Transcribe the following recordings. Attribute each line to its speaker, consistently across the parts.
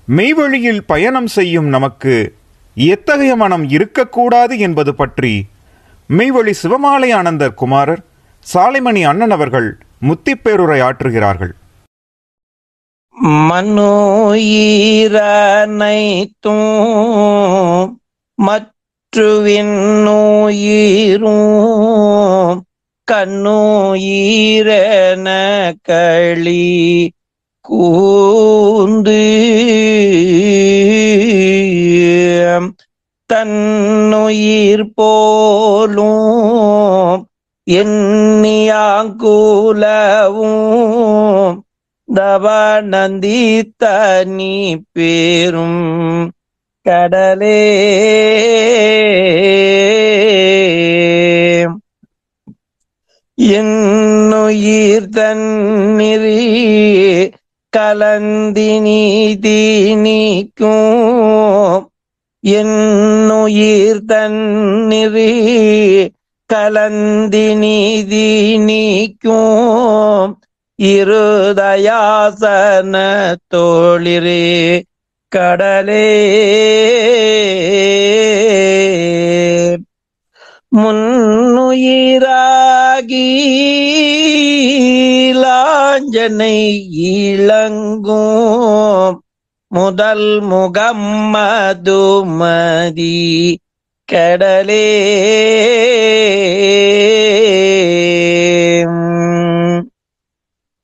Speaker 1: மெய்வழியில் பயணம் செய்யும் நமக்கு எத்தகைய மனம் இருக்கக்கூடாது என்பது பற்றி மெய்வழி சிவமாலை ஆனந்தர் குமாரர் சாலைமணி அண்ணன் அவர்கள் முத்திப்பேருரை ஆற்றுகிறார்கள்.
Speaker 2: மனோயிரனைத்தும் மற்றுவின்னுயிரும் கண்ணுயிரென களி கூந்து தன்னுயிர் போலும் எண்ணியாங்குலவும் தவநந்தி தனி பேரும் கடலே என்னுயிர் தன்னிறி கலந்தினீதி நீக்கும் என்னுயிர் தன்னிறி கலந்தினீதி நீக்கும் இருதயாசன தோளிரே கடலே முன்னுயிராகி லாஞ்சனை இளங்கும் முதல் முகம்மதுமதி கடலே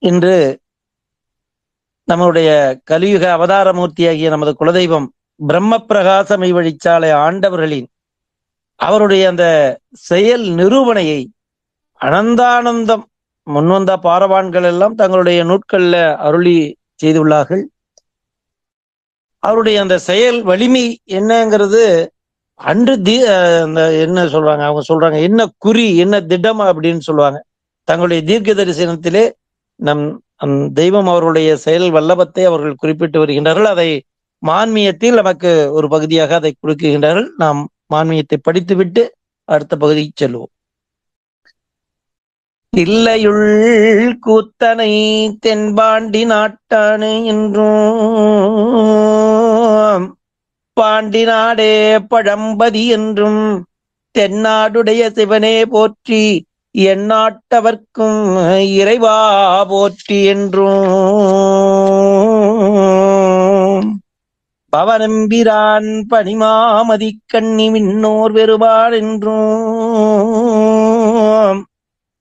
Speaker 2: இன்று நம்முடைய கலியுக அவதாரமூர்த்தியாகிய நமது குலதெய்வம் பிரம்ம பிரகாச மெய்வழிச்சாலை ஆண்டவர்களின் அவருடைய அந்த செயல் நிரூபணையை அனந்தானந்தம் முன்வந்த பாரவான்கள் எல்லாம் தங்களுடைய நூட்கள்ல அருளி செய்துள்ளார்கள். அவருடைய அந்த செயல் வலிமை என்னங்கிறது அன்று அந்த என்ன சொல்றாங்க, அவங்க சொல்றாங்க என்ன குறி என்ன திடம் அப்படின்னு சொல்லுவாங்க. தங்களுடைய தீர்க்க தரிசனத்திலே நம் தெய்வம் அவர்களுடைய செயல் வல்லபத்தை அவர்கள் குறிப்பிட்டு வருகின்றார்கள். அதை மான்மியத்தில் நமக்கு ஒரு பகுதியாக அதை கொடுக்குகின்றார்கள். நாம் மான்மியத்தை படித்துவிட்டு அடுத்த பகுதிக்கு செல்வோம். இல்லையுள் கூத்தனை தென்பாண்டி நாட்டானு என்றும் பாண்டி நாடே பழம்பதி என்றும் தென்னாடுடைய சிவனே போற்றி எந்நாட்டவர்க்கும் இறைவா போற்றி என்றும் பவனம்பிரான் பனிமாமதி கண்ணி மின்னோர் வெறுபார் என்றும்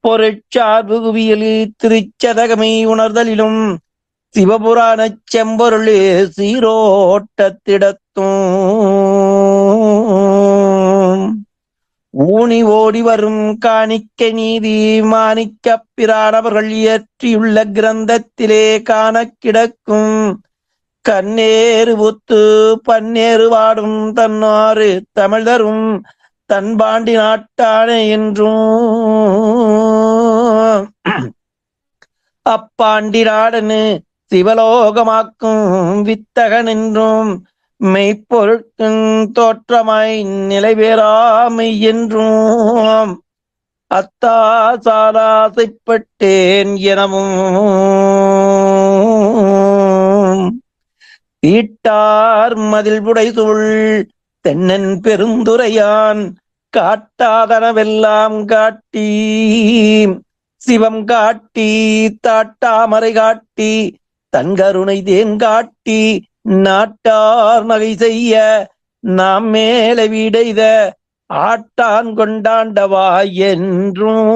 Speaker 2: பொருட்சார்பு குவியலில் திருச்சதகமை உணர்தலிலும் சிவபுராண செம்பொருள் சீரோட்டத்திடத்தும் ஊனி ஓடி வரும் காணிக்க நீதி மாணிக்க பிரானவர்கள் இயற்றியுள்ள கிரந்தத்திலே காண கிடக்கும் கண்ணேறு புத்து பன்னேறு வாடும் தன்னாறு தமிழ் தரும் தன்பாண்டி நாட்டானே என்றும் அப்பாண்டி நாடனு சிவலோகமாக்கும் வித்தகன் என்றும் மெய்ப்பொருட்கின் தோற்றமாய் நிலைபெறாமை என்றும் அத்தா சாராசைப்பட்டேன் எனவும் ஈட்டார் மதில் புடைசூழ் தென்னன் பெருந்துரையான் காட்டாதனவெல்லாம் காட்டி சிவம் காட்டி தாட்டாமரை காட்டி தன்கருணை தேங்காட்டி நாட்டார் நகை செய்ய நாம் மேலே விடைத ஆட்டான் கொண்டாண்டவா என்றும்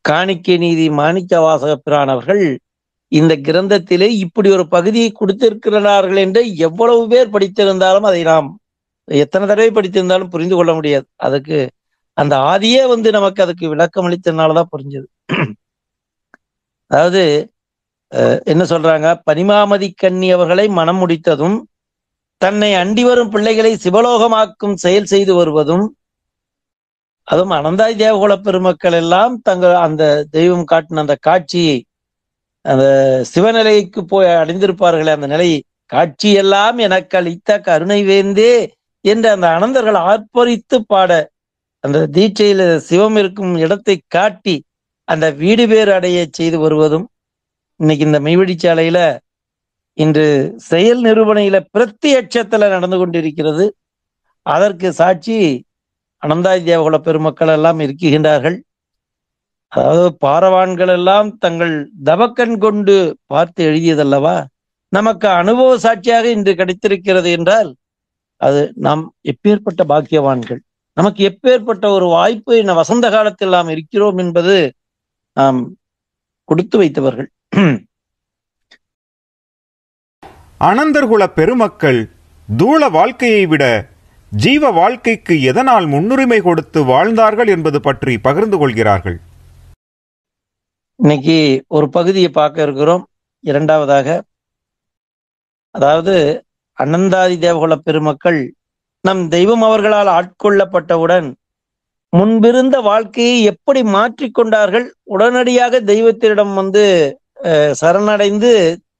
Speaker 2: காணிக்கை நீதி மாணிக்க வாசக பிரானவர்கள் இந்த கிரந்தத்திலே இப்படி ஒரு பகுதியை கொடுத்திருக்கிறார்கள் என்று எவ்வளவு பேர் படித்திருந்தாலும் அதை நாம் எத்தனை தடவை படித்திருந்தாலும் புரிந்து கொள்ள முடியாது. அதுக்கு அந்த ஆதியே நமக்கு அதுக்கு விளக்கம் அளித்ததுனாலதான் புரிஞ்சது. அதாவது என்ன சொல்றாங்க, பனிமாமதி கண்ணி அவர்களை மனம் முடித்ததும் தன்னை அண்டி வரும் பிள்ளைகளை சிவலோகமாக்கும் செயல் செய்து வருவதும், அதுவும் அனந்தாய் தேவகுல பெருமக்கள் எல்லாம் தங்கள் அந்த தெய்வம் காட்டின அந்த காட்சியை அந்த சிவநிலைக்கு போய் அடைந்திருப்பார்களே அந்த நிலையை காட்சியெல்லாம் எனக்கு அளித்த கருணை வேந்தே என்று அந்த அனந்தர்கள் ஆர்ப்பரித்து பாட, அந்த தீட்சையில சிவம் இருக்கும் இடத்தை காட்டி அந்த வீடு பேர் அடைய செய்து வருவதும் இன்னைக்கு இந்த மெய்வழிச்சாலையில இன்று செயல் நிரூபணையில பிரத்யட்சத்துல நடந்து கொண்டிருக்கிறது. அதற்கு சாட்சி அனந்தாதி தேவகுல பெருமக்கள் எல்லாம் இருக்குகின்றார்கள். அதாவது பாரவான்கள் எல்லாம் தங்கள் தவக்கண் கொண்டு பார்த்து எழுதியதல்லவா நமக்கு அனுபவ சாட்சியாக இன்று கிடைத்திருக்கிறது என்றால் அது நாம் எப்பேற்பட்ட பாக்கியவான்கள், நமக்கு எப்பேற்பட்ட ஒரு வாய்ப்பு இந்த வசந்த காலத்தில் நாம் இருக்கிறோம் என்பது நாம் கொடுத்து வைத்தவர்கள்.
Speaker 1: அனந்தர்குல பெருமக்கள் தூள வாழ்க்கையை விட ஜீவ வாழ்க்கைக்கு எதனால் முன்னுரிமை கொடுத்து வாழ்ந்தார்கள் என்பது பற்றி பகிர்ந்து கொள்கிறார்கள்.
Speaker 2: இன்னைக்கு ஒரு பகுதியை பார்க்க இருக்கிறோம். இரண்டாவதாக, அதாவது அனந்தாதி தேவகுல பெருமக்கள் நம் தெய்வம் அவர்களால் ஆட்கொள்ளப்பட்டவுடன் முன்பிருந்த வாழ்க்கையை எப்படி மாற்றிக்கொண்டார்கள், உடனடியாக தெய்வத்திடம் சரணடைந்து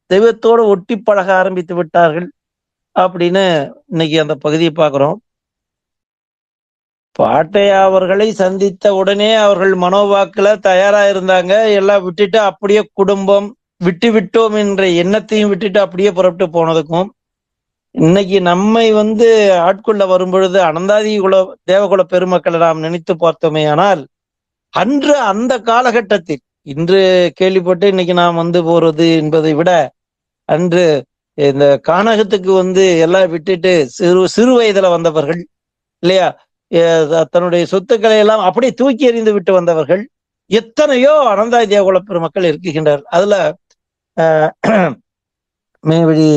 Speaker 2: தெய்வத்தோடு ஒட்டி பழக ஆரம்பித்து விட்டார்கள் அப்படின்னு இன்னைக்கு அந்த பகுதியை பார்க்கிறோம். பாட்டையா அவர்களை சந்தித்த உடனே அவர்கள் மனோவாக்குல தயாரா இருந்தாங்க. எல்லாம் விட்டுட்டு அப்படியே குடும்பம் விட்டு விட்டோம் என்ற எண்ணத்தையும் விட்டுட்டு அப்படியே புறப்பட்டு போனதுக்கும் இன்னைக்கு நம்மை ஆட்கொள்ள வரும் பொழுது அனந்தாதி தேவகுல பெருமக்களை நாம் நினைத்து பார்த்தோமே ஆனால் அன்று அந்த காலகட்டத்தில், இன்று கேள்விப்பட்டு இன்னைக்கு நாம் போறது என்பதை விட அன்று இந்த கானகத்துக்கு எல்லாம் விட்டுட்டு சிறு வயதுல வந்தவர்கள் இல்லையா, தன்னுடைய சொத்துக்களை எல்லாம் அப்படியே தூக்கி எறிந்து விட்டு வந்தவர்கள் எத்தனையோ அனந்தாதி தேவகுல பெருமக்கள் இருக்குகின்றார். அதுல மேவழி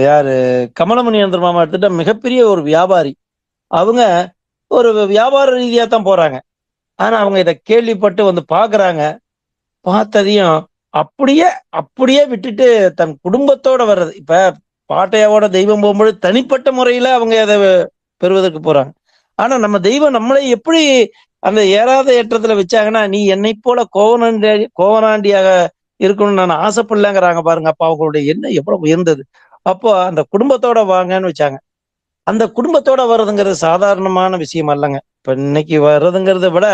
Speaker 2: யாரு கமலமுனி மாமா எடுத்துட்டா மிகப்பெரிய ஒரு வியாபாரி. அவங்க ஒரு வியாபார ரீதியா தான் போறாங்க. ஆனா அவங்க இதை கேள்விப்பட்டு பாக்குறாங்க. பார்த்ததையும் அப்படியே விட்டுட்டு தன் குடும்பத்தோட வர்றது. இப்ப பாட்டையாவோட தெய்வம் போகும்போது தனிப்பட்ட முறையில அவங்க அதை பெறுவதற்கு போறாங்க. ஆனா நம்ம தெய்வம் நம்மளை எப்படி அந்த ஏறாத ஏற்றத்துல வச்சாங்கன்னா, நீ என்னை போல கோவனாண்டியாக இருக்கணும்னு நான் ஆசைப்படலங்கிறாங்க பாருங்க. அப்ப அவங்களுடைய எண்ணம் எவ்வளவு உயர்ந்தது. அப்போ அந்த குடும்பத்தோட வாங்கன்னு வச்சாங்க. அந்த குடும்பத்தோட வர்றதுங்கிறது சாதாரணமான விஷயம் அல்லங்க. இப்ப இன்னைக்கு வர்றதுங்கிறத விட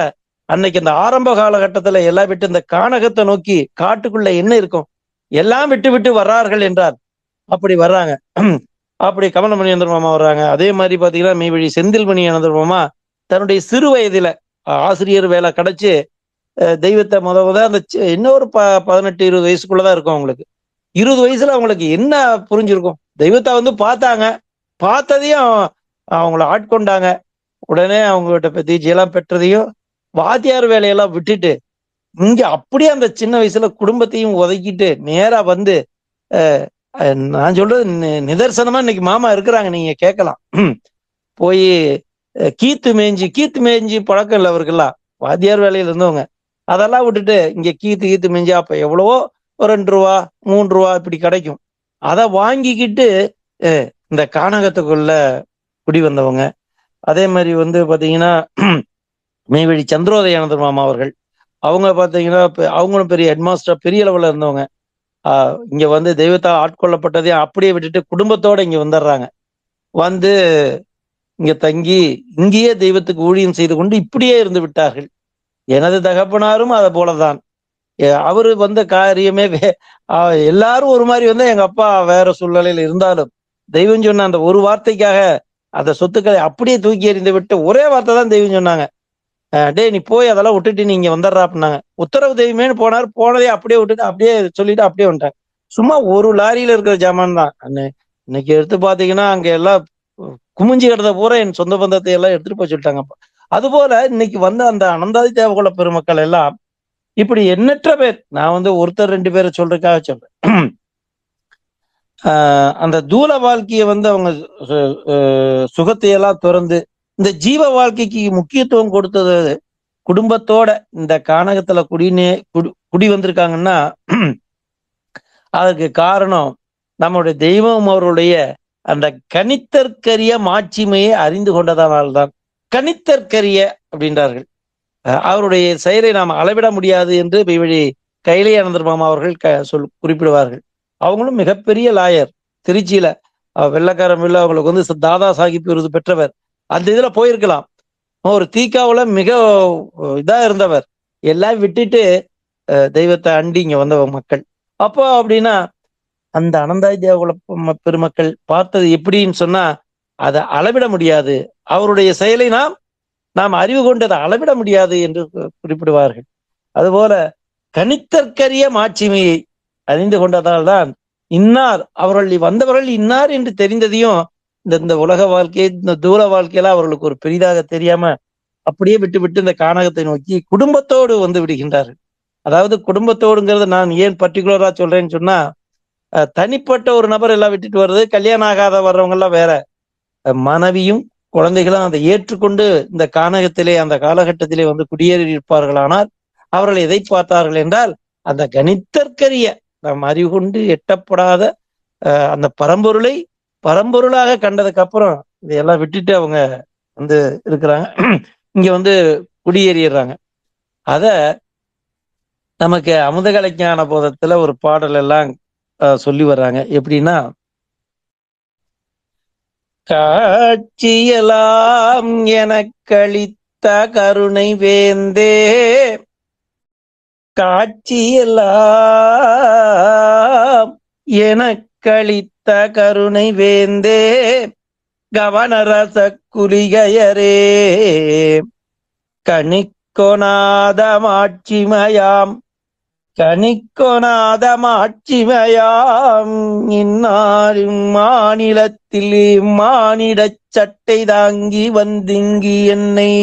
Speaker 2: அன்னைக்கு இந்த ஆரம்ப காலகட்டத்துல எல்லாம் விட்டு இந்த கானகத்தை நோக்கி காட்டுக்குள்ள என்ன இருக்கும் எல்லாம் விட்டு விட்டு வர்றார்கள் என்றார். அப்படி வர்றாங்க. அப்படி கமலமணி மாமா வர்றாங்க. அதே மாதிரி பாத்தீங்கன்னா மெய்வழி செந்தில்மணி மாமா தன்னுடைய சிறு வயதுல ஆசிரியர் வேலை கிடைச்சு தெய்வத்தை அந்த இன்னொரு 18-20 வயசுக்குள்ளதான் இருக்கும் அவங்களுக்கு. 20 வயசுல அவங்களுக்கு என்ன புரிஞ்சிருக்கும், தெய்வத்தை பார்த்தாங்க. பார்த்ததையும் அவங்கள ஆட்கொண்டாங்க. உடனே அவங்ககிட்ட தீட்சையெல்லாம் பெற்றதையும் வாத்தியார் வேலையெல்லாம் விட்டுட்டு இங்க அப்படியே அந்த சின்ன வயசுல குடும்பத்தையும் ஒதுக்கிட்டு நேரா நான் சொல்றது நிதர்சனமா இன்னைக்கு மாமா இருக்கிறாங்க, நீங்க கேட்கலாம். போய் கீத்து மேய்ஞ்சி பழக்கம் இல்லை அவருக்கெல்லாம், வாத்தியார் வேலையில இருந்தவங்க. அதெல்லாம் விட்டுட்டு இங்க கீத்து மேய்ஞ்சி அப்ப எவ்வளவோ ஒரு 2 ரூபா 3 ரூபா இப்படி கிடைக்கும். அதை வாங்கிக்கிட்டு இந்த கானகத்துக்குள்ள குடி வந்தவங்க. அதே மாதிரி பாத்தீங்கன்னா மெய்வழி சந்திரோதயானந்தர் மாமா அவர்கள், அவங்க பாத்தீங்கன்னா அவங்களும் பெரிய ஹெட்மாஸ்டர் பெரிய லெவல்ல இருந்தவங்க. இங்க தெய்வத்தால் ஆட்கொள்ளப்பட்டதையும் அப்படியே விட்டுட்டு குடும்பத்தோட இங்க வந்துடுறாங்க. இங்க தங்கி இங்கேயே தெய்வத்துக்கு ஊழியம் செய்து கொண்டு இப்படியே இருந்து விட்டார்கள். எனது தகப்பனாரும் அதை போலதான். அவரு காரியமே எல்லாரும் ஒரு மாதிரி எங்க அப்பா வேற சூழ்நிலையில இருந்தாலும் தெய்வம் சொன்ன அந்த ஒரு வார்த்தைக்காக அந்த சொத்துக்களை அப்படியே தூக்கி எறிந்து விட்டு ஒரே வார்த்தை தான் தெய்வம் சொன்னாங்க, டே நீ போய் அதெல்லாம் விட்டுட்டு நீங்க வந்துடுறா அப்படின்னாங்க. உத்தரவு தெய்வமேனு போனார். போனதே அப்படியே விட்டுட்டு அப்படியே சொல்லிட்டு அப்படியே வந்துட்டாங்க. சும்மா ஒரு லாரியில இருக்கிற ஜாமான் தான். இன்னைக்கு எடுத்து பாத்தீங்கன்னா அங்க எல்லாம் குமிஞ்சி கிடந்த பூரா என் சொந்த பந்தத்தை எல்லாம் எடுத்துட்டு போய் சொல்லிட்டாங்க. அதுபோல இன்னைக்கு அந்த அனந்தாதி தேவகுல பெருமக்கள் எல்லாம் இப்படி எண்ணற்ற பேர், நான் ஒருத்தர் 2 பேரை சொல்றதுக்காக சொல்றேன். அந்த தூல வாழ்க்கையை அவங்க சுகத்தையெல்லாம் திறந்து இந்த ஜீவ வாழ்க்கைக்கு முக்கியத்துவம் கொடுத்தது குடும்பத்தோட இந்த கானகத்துல குடி வந்திருக்காங்கன்னா அதுக்கு காரணம் நம்முடைய தெய்வம் அவருடைய அந்த கனித்தற்கரிய மாட்சிமையை அறிந்து கொண்டதனால்தான். கனித்தற்கரிய அப்படின்றார்கள். அவருடைய செயலை நாம் அளவிட முடியாது என்று மெய்வழி கைலையானந்தர் மாமா அவர்கள் குறிப்பிடுவார்கள். அவங்களும் மிகப்பெரிய லாயர். திருச்சியில வெள்ளக்காரன் மில்ல அவங்களுக்கு வந்து தாதா சாஹிப் விருது பெற்றவர். அந்த இதுல போயிருக்கலாம். ஒரு தீக்காவுல மிக இதா இருந்தவர். எல்லாம் விட்டுட்டு தெய்வத்தை அண்டி இங்க வந்த மக்கள். அப்போ அப்படின்னா அந்த அனந்தாய் தேவகுல பெருமக்கள் பார்த்தது எப்படின்னு சொன்னா அதை அளவிட முடியாது. அவருடைய செயலை நாம் அறிவு கொண்டு அதை அளவிட முடியாது என்று குறிப்பிடுவார்கள். அதுபோல கணித்தற்கரிய மாட்சிமையை அறிந்து கொண்டதால் தான் இன்னார் அவர்கள் வந்தவர்கள் இன்னார் என்று தெரிந்ததையும் இந்த உலக வாழ்க்கை, இந்த தூர வாழ்க்கையில அவர்களுக்கு ஒரு பெரிதாக தெரியாம அப்படியே விட்டு விட்டு இந்த கானகத்தை நோக்கி குடும்பத்தோடு வந்து விடுகின்றார்கள். அதாவது குடும்பத்தோடுங்கிறது நான் ஏன் பர்டிகுலரா சொல்றேன்னு சொன்னா, தனிப்பட்ட ஒரு நபர் எல்லாம் விட்டுட்டு வர்றது, கல்யாணம் ஆகாத வர்றவங்க எல்லாம் வேற. மனைவியும் குழந்தைகளும் அதை ஏற்றுக்கொண்டு இந்த கானகத்திலே அந்த காலகட்டத்திலே வந்து குடியேறி இருப்பார்களானால் அவர்கள் எதை பார்த்தார்கள் என்றால் அந்த கணித்தற்கரிய நாம் அறிவு கொண்டு எட்டப்படாத அந்த பரம்பொருளை பரம்பொருளாக கண்டதுக்கு அப்புறம் இதையெல்லாம் விட்டுட்டு அவங்க வந்து இருக்கிறாங்க, இங்க வந்து குடியேறிடுறாங்க. அத நமக்கு அமுதகலை ஞான போதத்துல ஒரு பாடல் எல்லாம் சொல்லி வர்றாங்க. எப்படின்னா, காட்சியெல்லாம் எனக்களித்த கருணை வேந்தே, காட்சியெல்லாம் எனக்களித்த கருணை வேந்தே, கவனரச குலிகையரே, கணிக்கொணாதமாட்சிமயாம் கணிக்கொணாதமாட்சிமயாம் இந்நாளும் மாநிலத்தில் மானிடச் சட்டை தாங்கி வந்திங்கி என்னை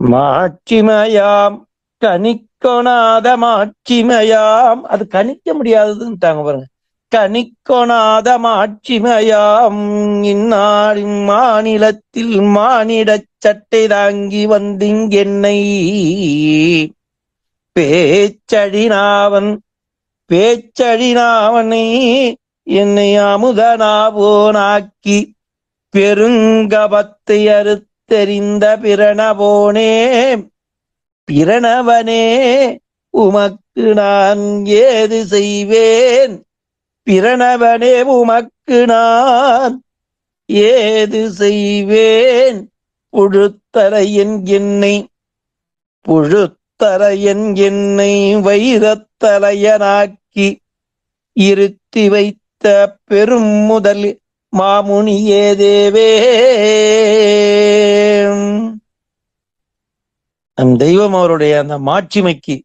Speaker 2: மாட்சிமயாம் கணிக்கொணாதமாட்சிமயாம். அது கணிக்க முடியாததுன்ட்டாங்க பாருங்க. கணிக்கொணாதமாட்சிமயாம் இந்நாளின் மாநிலத்தில் மானிடச் சட்டை தாங்கி வந்திங்கென்னை பேச்சழினாவனை என்னை அமுதனாவோனாக்கி பெருங்கபத்தை அறுத்தெறிந்த பிரணவோனே, பிரணவனே உமக்கு நான் ஏது செய்வேன், பிரணவனே உமக்கு நான் ஏது செய்வேன், புழுத்தரையன் என்னை வைரத்தலையனாக்கி இருத்தி வைத்த பெரும் முதல் மாமுனியே தேவே. நம் தெய்வம் அவருடைய அந்த மாட்சிமைக்கு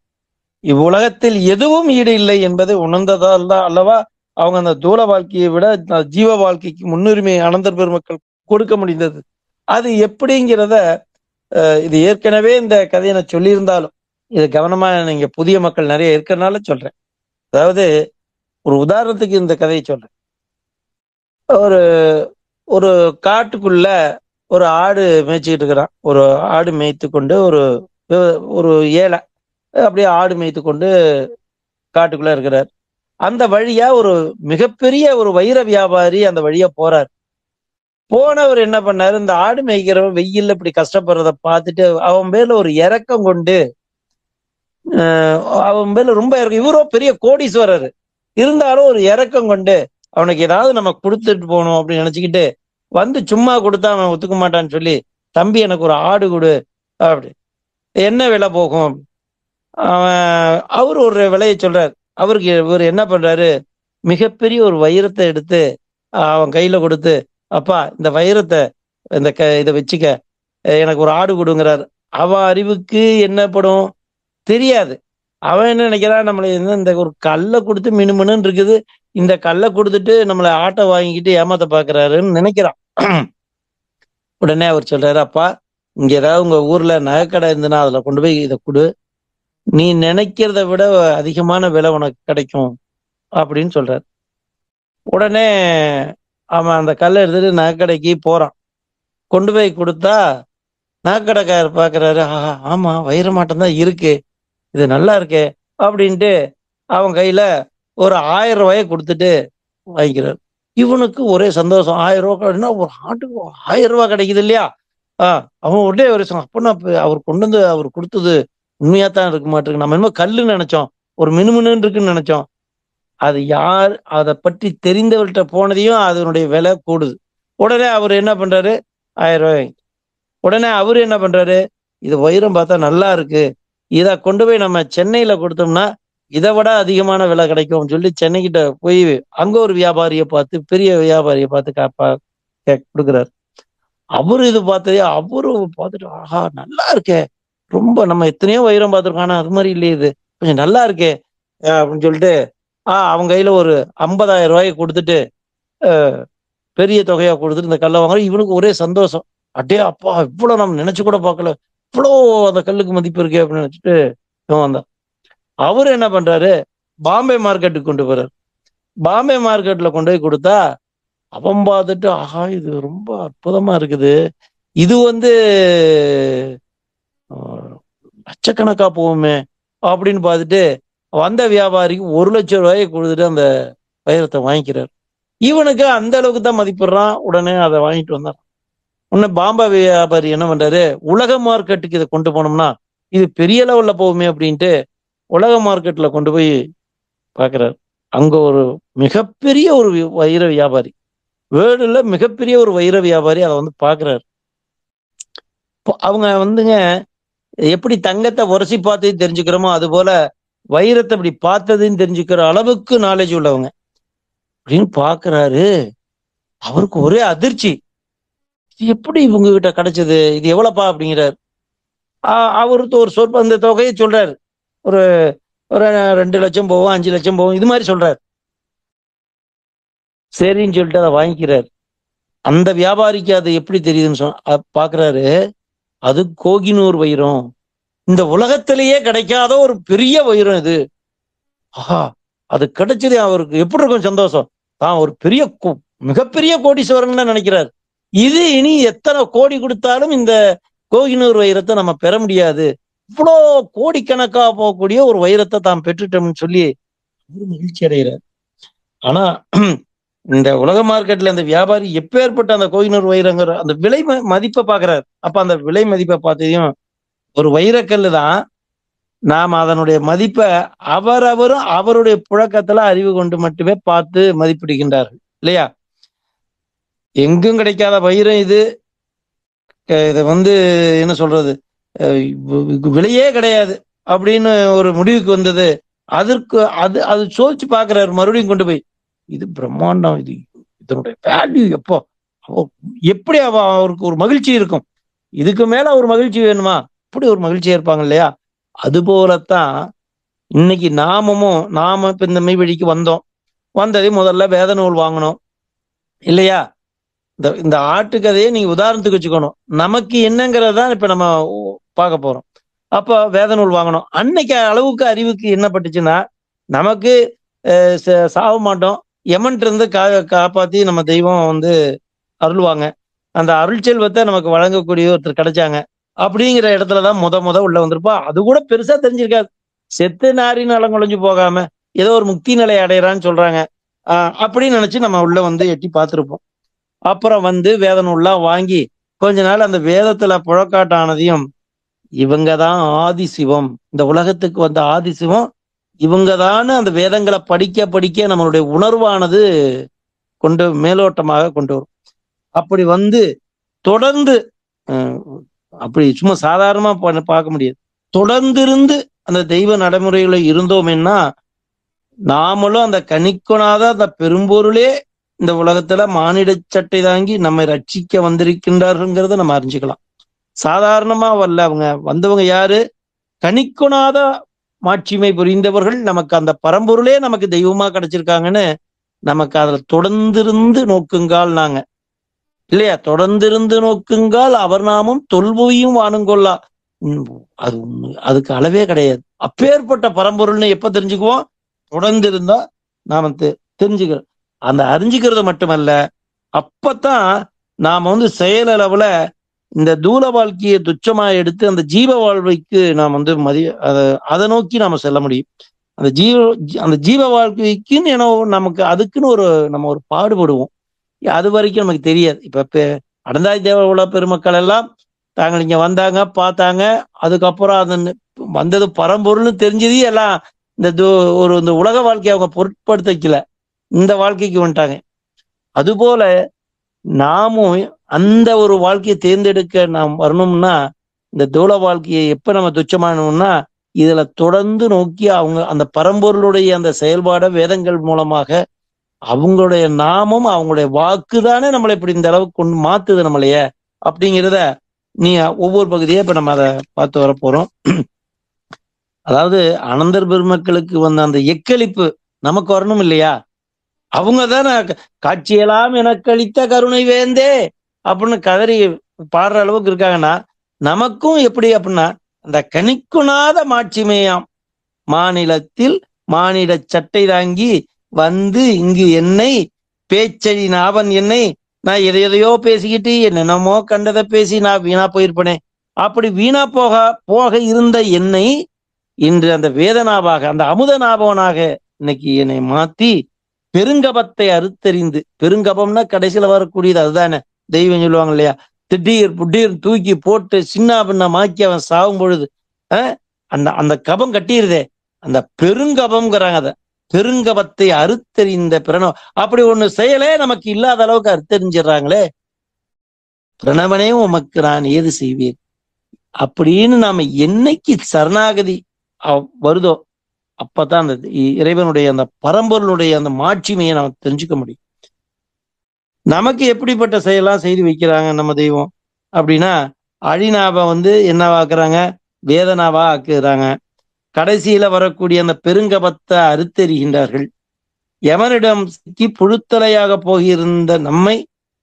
Speaker 2: இவ்வுலகத்தில் எதுவும் ஈடு இல்லை என்பதை உணர்ந்ததால் தான் அல்லவா அவங்க அந்த தூல வாழ்க்கையை விட ஜீவ வாழ்க்கைக்கு முன்னுரிமை அனந்தர் பெருமக்கள் கொடுக்க முடிந்தது. அது எப்படிங்கிறத இது ஏற்கனவே இந்த கதையை நான் சொல்லியிருந்தாலும் இது கவனமா நீங்க புதிய மக்கள் நிறைய இருக்கிறதுனால சொல்றேன். அதாவது ஒரு உதாரணத்துக்கு இந்த கதையை சொல்றேன். ஒரு காட்டுக்குள்ள ஒரு ஆடு மேய்ச்சிக்கிட்டு இருக்கிறான். ஒரு ஆடு மேய்த்து கொண்டு ஒரு ஏழை அப்படியே ஆடு மேய்த்து கொண்டு காட்டுக்குள்ள இருக்கிறார். அந்த வழியா ஒரு மிகப்பெரிய ஒரு வைர வியாபாரி அந்த வழியா போறார். போனவர் என்ன பண்ணாரு, இந்த ஆடு மேய்க்கிறவன் வெயில்ல இப்படி கஷ்டப்படுறத பார்த்துட்டு அவன் பேர்ல ஒரு இரக்கம் கொண்டு அவன் பேர்ல ரொம்ப இவரோ பெரிய கோடீஸ்வரர் இருந்தாலும் ஒரு இரக்கம் கொண்டு அவனுக்கு ஏதாவது நம்ம கொடுத்துட்டு போகணும் அப்படின்னு நினைச்சுக்கிட்டு வந்து சும்மா கொடுத்தா அவன் ஒத்துக்க மாட்டான்னு சொல்லி, தம்பி எனக்கு ஒரு ஆடு கொடு அப்படி, என்ன விலை போகும், அவர் ஒரு விலையை சொல்றாரு. அவருக்கு இவர் என்ன பண்றாரு, மிகப்பெரிய ஒரு வைரத்தை எடுத்து அவன் கையில கொடுத்து, அப்பா இந்த வைரத்தை இதை வச்சுக்க, எனக்கு ஒரு ஆடு கொடுங்கிறார். அவன் அறிவுக்கு என்ன படும் தெரியாது. அவன் என்ன நினைக்கிறான், நம்மளை இந்த ஒரு கல்லை கொடுத்து மினுமினுன்னு இருக்குது, இந்த கல்லை கொடுத்துட்டு நம்மளை ஆட்டை வாங்கிக்கிட்டு ஏமாத்த பாக்குறாருன்னு நினைக்கிறான். உடனே அவர் சொல்றாரு, அப்பா இங்க ஏதாவது உங்க ஊர்ல நகைக்கடை இருந்துன்னா அதுல கொண்டு போய் இதை கொடு, நீ நினைக்கிறத விட அதிகமான விலை உனக்கு கிடைக்கும் அப்படின்னு சொல்றாரு. உடனே அவன் அந்த கல்லை எடுத்துட்டு நகைக்கடைக்கு போறான். கொண்டு போய் கொடுத்தா நகைக்கடைக்காரர் பாக்குறாரு, ஆமா வைரமாட்டம் தான் இருக்கு, இது நல்லா இருக்கே அப்படின்ட்டு அவன் கையில ஒரு 1000 ரூபாயை கொடுத்துட்டு வாங்கிக்கிறார். இவனுக்கு ஒரே சந்தோஷம். 1000 ரூபாய் ஒரு ஆட்டுக்கு 1000 ரூபாய் கிடைக்குது இல்லையா. அவன் உடனே ஒரு அப்பனா அவர் கொண்டு வந்து அவர் கொடுத்தது உண்மையாத்தான் இருக்க மாட்டிருக்கு, நம்ம என்னமோ கல்லுன்னு நினைச்சோம், ஒரு மினுமினு இருக்குன்னு நினைச்சோம். அது யார் அதை பற்றி தெரிந்தவர்கிட்ட போனதையும் அதனுடைய விலை கூடுது. உடனே அவர் என்ன பண்றாரு, 1000 ரூபாய். உடனே அவரு என்ன பண்றாரு, இது வைரம் பார்த்தா நல்லா இருக்கு, இதை கொண்டு போய் நம்ம சென்னையில கொடுத்தோம்னா இதை விட அதிகமான விலை கிடைக்கும்னு சொல்லி சென்னைக்கிட்ட போய் அங்க ஒரு வியாபாரியை பார்த்து, பெரிய வியாபாரியை பார்த்து கொடுக்குறாரு. அவரு இது பார்த்ததே அவரு பார்த்துட்டு, ஆஹா நல்லா இருக்கே, ரொம்ப நம்ம எத்தனையோ வைரம் பார்த்துருக்கோம், ஆனா அது மாதிரி இல்லையே, இது கொஞ்சம் நல்லா இருக்கே அப்படின்னு சொல்லிட்டு அவங்க கையில ஒரு 50,000 ரூபாயை கொடுத்துட்டு, பெரிய தொகையா கொடுத்துட்டு இந்த கல்லை வாங்குற. இவனுக்கு ஒரே சந்தோஷம், அட்டே அப்பா இவ்வளவு நம்ம நினைச்சு கூட பார்க்கல, இவ்வளோ அந்த கல்லுக்கு மதிப்பு இருக்கு அப்படின்னு நினைச்சிட்டு இவன் வந்தான். அவரு என்ன பண்றாரு, பாம்பே மார்க்கெட்டுக்கு கொண்டு போறாரு. பாம்பே மார்க்கெட்ல கொண்டு போய் கொடுத்தா அவன் பார்த்துட்டு, ஆஹா இது ரொம்ப அற்புதமா இருக்குது, இது லட்சக்கணக்கா போகுமே அப்படின்னு பார்த்துட்டு வந்த வியாபாரிக்கு 1,00,000 ரூபாயை கொடுத்துட்டு அந்த வைரத்தை வாங்கிக்கிறார். இவனுக்கு அந்த அளவுக்கு தான் மதிப்பிடுறான். உடனே அதை வாங்கிட்டு வந்தான். உடனே பாம்பே வியாபாரி என்ன பண்றாரு, உலக மார்க்கெட்டுக்கு இதை கொண்டு போனோம்னா இது பெரிய லெவல்ல போகுமே அப்படின்ட்டு உலக மார்க்கெட்ல கொண்டு போய் பாக்குறாரு. அங்க ஒரு மிகப்பெரிய ஒரு வைர வியாபாரி, வேர்ல்டுல மிகப்பெரிய ஒரு வைர வியாபாரி அதை பாக்குறாரு. அவங்க எப்படி தங்கத்தை உரசி பார்த்து தெரிஞ்சுக்கிறோமோ அது போல வைரத்தை இப்படி பார்த்ததுன்னு தெரிஞ்சுக்கிற அளவுக்கு நாலேஜ் உள்ளவங்க அப்படின்னு பாக்குறாரு. அவருக்கு ஒரே அதிர்ச்சி, இது எப்படி இவங்க கிட்ட கிடைச்சது, இது எவ்வளவுப்பா அப்படிங்கிறாரு. அவருக்கு ஒரு சொற்ப அந்த தொகையை சொல்றாரு, ஒரு 2 லட்சம் போவோம், 5 லட்சம் போவோம், இது மாதிரி சொல்றாரு. சரின்னு சொல்லிட்டு அதை வாங்கிக்கிறாரு. அந்த வியாபாரிக்கு அது எப்படி தெரியுதுன்னு பாக்குறாரு, அது கோகினூர் வைரம், இந்த உலகத்திலேயே கிடைக்காத ஒரு பெரிய வைரம் இது. ஆஹா அது கிடைச்சது அவருக்கு எப்படி இருக்கும் சந்தோஷம், தான் ஒரு பெரிய மிகப்பெரிய கோடீஸ்வரன் நினைக்கிறார். இது இனி எத்தனை கோடி கொடுத்தாலும் இந்த கோகினூர் வைரத்தை நம்ம பெற முடியாது, இவ்வளோ கோடிக்கணக்கா போகக்கூடிய ஒரு வைரத்தை தான் பெற்றுட்டோம்னு சொல்லி மகிழ்ச்சி அடைகிறார். ஆனா இந்த உலக மார்க்கெட்ல இந்த வியாபாரி எப்பேற்பட்ட அந்த கோகினூர் வைரங்கிற அந்த விலை மதிப்பை பாக்குறாரு. அப்ப அந்த விலை மதிப்பை பார்த்ததையும், ஒரு வைரக்கல்லு தான், நாம் அதனுடைய மதிப்பை அவரவரும் அவருடைய புழக்கத்துல அறிவு கொண்டு மட்டுமே பார்த்து மதிப்பிடுகின்றார்கள் இல்லையா. எங்கும் கிடைக்காத வைரம் இது, இதை என்ன சொல்றது, விலையே கிடையாது அப்படின்னு ஒரு முடிவுக்கு வந்தது. அதற்கு அது சோதிச்சு பாக்குறாரு மறுபடியும் கொண்டு போய், இது பிரம்மாண்டம், இது இதனுடைய வேல்யூ எப்படி அவருக்கு ஒரு மகிழ்ச்சி இருக்கும், இதுக்கு மேல ஒரு மகிழ்ச்சி வேணுமா, அப்படி ஒரு மகிழ்ச்சியா இருப்பாங்க இல்லையா. அது போலத்தான் இன்னைக்கு நாம இப்ப இந்த மெய்வழிக்கு வந்ததே முதல்ல வேத நூல் வாங்கணும் இல்லையா. இந்த ஆட்டுக்கதையை நீங்க உதாரணத்துக்கு வச்சுக்கணும், நமக்கு என்னங்கிறதான் இப்ப நம்ம பார்க்க போறோம். அப்ப வேத நூல் வாங்கணும். அன்னைக்கு அளவுக்கு அறிவுக்கு என்ன பட்டுச்சுன்னா, நமக்கு சாக மாட்டோம், யமன்ட்டு இருந்து காப்பாத்தி நம்ம தெய்வம் அருள்வாங்க, அந்த அருள் செல்வத்தை நமக்கு வழங்கக்கூடிய ஒருத்தர் கிடைச்சாங்க அப்படிங்கிற இடத்துலதான் முத உள்ள வந்திருப்பா. அது கூட பெருசா தெரிஞ்சிருக்காது, செத்து நாரி நலங்குழைஞ்சு போகாம ஏதோ ஒரு முக்தி நிலை அடையறான்னு சொல்றாங்க அப்படின்னு நினைச்சு நம்ம உள்ள எட்டி பார்த்திருப்போம். அப்புறம் வேத நூல்லாம் வாங்கி கொஞ்ச நாள் அந்த வேதத்துல புழக்காட்டானதையும், இவங்கதான் ஆதி சிவம், இந்த உலகத்துக்கு வந்த ஆதி சிவம் இவங்கதான்னு அந்த வேதங்களை படிக்க படிக்க நம்மளுடைய உணர்வானது மேலோட்டமாக கொண்டு வரும். அப்படி தொடர்ந்து அப்படி சும்மா சாதாரணமா பார்க்க முடியாது, தொடர்ந்திருந்து அந்த தெய்வ நடைமுறைகளை இருந்தோம்னா நாமளும் அந்த கணிக்கொணாத அந்த பெரும்பொருளே இந்த உலகத்துல மானிட சட்டை தாங்கி நம்மை ரட்சிக்க வந்திருக்கின்றார்கள்ங்கிறத நம்ம அறிஞ்சுக்கலாம். சாதாரணமா வரல, அவங்க வந்தவங்க யாரு, கணிக்கொணாத மாட்சிமை புரிந்தவர்கள், நமக்கு அந்த பரம்பொருளே நமக்கு தெய்வமா கிடைச்சிருக்காங்கன்னு நமக்கு அதுல தொடர்ந்திருந்து நோக்குங்கால் நாங்க இல்லையா. தொடர்ந்திருந்து நோக்குங்கால் அவர் நாமும் தொல்புவியும் வானுங்கொள்ளா, அதுக்கு அளவே கிடையாது. அப்பேற்பட்ட பரம்பொருள்னு எப்ப தெரிஞ்சுக்குவோம், தொடர்ந்து இருந்தா நாம தெரிஞ்சுக்கிறோம். அந்த அறிஞ்சுக்கிறது மட்டுமல்ல, அப்பத்தான் நாம செயலளவுல இந்த தூல வாழ்க்கையை துச்சமா எடுத்து அந்த ஜீவ வாழ்வைக்கு நாம் அதை நோக்கி நாம செல்ல முடியும். அந்த ஜீவ வாழ்க்கைக்குன்னு நமக்கு அதுக்குன்னு நம்ம ஒரு பாடுபடுவோம். அது வரைக்கும் நமக்கு தெரியாது. இப்ப அடந்தாய் தேவ உலக பெருமக்கள் எல்லாம் தாங்கள் இங்க வந்தாங்க, பார்த்தாங்க, அதுக்கப்புறம் அது வந்தது பரம்பொருள்னு தெரிஞ்சது எல்லாம் இந்த உலக வாழ்க்கையை அவங்க பொருட்படுத்திக்கல, இந்த வாழ்க்கைக்கு வந்துட்டாங்க. அதுபோல நாமும் அந்த ஒரு வாழ்க்கையை தேர்ந்தெடுக்க நாம் வரணும்னா, இந்த தூள வாழ்க்கையை எப்ப நம்ம துச்சமானோம்னா, இதுல தொடர்ந்து நோக்கி அவங்க அந்த பரம்பொருளுடைய அந்த செயல்பாட வேதங்கள் மூலமாக அவங்களுடைய நாமம், அவங்களுடைய வாக்கு தானே நம்மளை இப்படி இந்த அளவுக்கு கொண்டு மாத்துது நம்மளைய அப்படிங்கிறத நீ ஒவ்வொரு பகுதியே இப்ப நம்ம அதை பார்த்து வர போறோம். அதாவது அனந்தர் பெருமக்களுக்கு வந்த அந்த எக்களிப்பு நமக்கு வரணும் இல்லையா? அவங்க தானே காட்சியெல்லாம் எனக்கு அளித்த கருணை வேந்தே அப்படின்னு கதறி பாடுற அளவுக்கு இருக்காங்கன்னா, நமக்கும் எப்படி அப்படின்னா, அந்த கணிக்குணாத மாட்சிமையாம் மாநிலத்தில் மானிட சட்டை தாங்கி வந்து இங்கு என்னை பேச்சடி நாவன் என்னை, நான் எதையோ பேசிக்கிட்டு என்னென்னமோ கண்டதை பேசி நான் வீணா போயிருப்பேனே, அப்படி வீணா போக இருந்த என்னை இன்று அந்த வேதனாவாக அந்த அமுத நாபவனாக இன்னைக்கு என்னை மாத்தி பெருங்கபத்தை அறுத்தறிந்து, பெருங்கபம்னா கடைசியில வரக்கூடியது அதுதானே, தெய்வம் சொல்லுவாங்க இல்லையா, திடீர் புடீர் தூக்கி போட்டு சின்ன பின்ன மாக்கி அவன் சாகும் பொழுது அந்த அந்த கபம் கட்டிடுதே, அந்த பெருங்கபம்ங்கிறாங்க. அத பெருங்கபத்தை அறுத்தறிந்த பிரணவம், அப்படி ஒண்ணு செயலே நமக்கு இல்லாத அளவுக்கு அறுத்தறிஞ்சிடறாங்களே. பிரணவனே உமக்கு நான் ஏது செய்வேன் அப்படின்னு நாம என்னைக்கு சரணாகதி வருதோ அப்பதான் அந்த இறைவனுடைய அந்த பரம்பொருளுடைய அந்த மாட்சிமையை நம்ம தெரிஞ்சுக்க முடியும். நமக்கு எப்படிப்பட்ட செயலாம் செய்து வைக்கிறாங்க நம்ம தெய்வம் அப்படின்னா, அழிநாப என்னவாக்குறாங்க, வேதனாவா ஆக்குறாங்க. கடைசியில வரக்கூடிய அந்த பெருங்கபத்தை அறுத்தெறிகின்றார்கள். யமனிடம் சிக்கி புழுத்தலையாக போகிருந்த நம்மை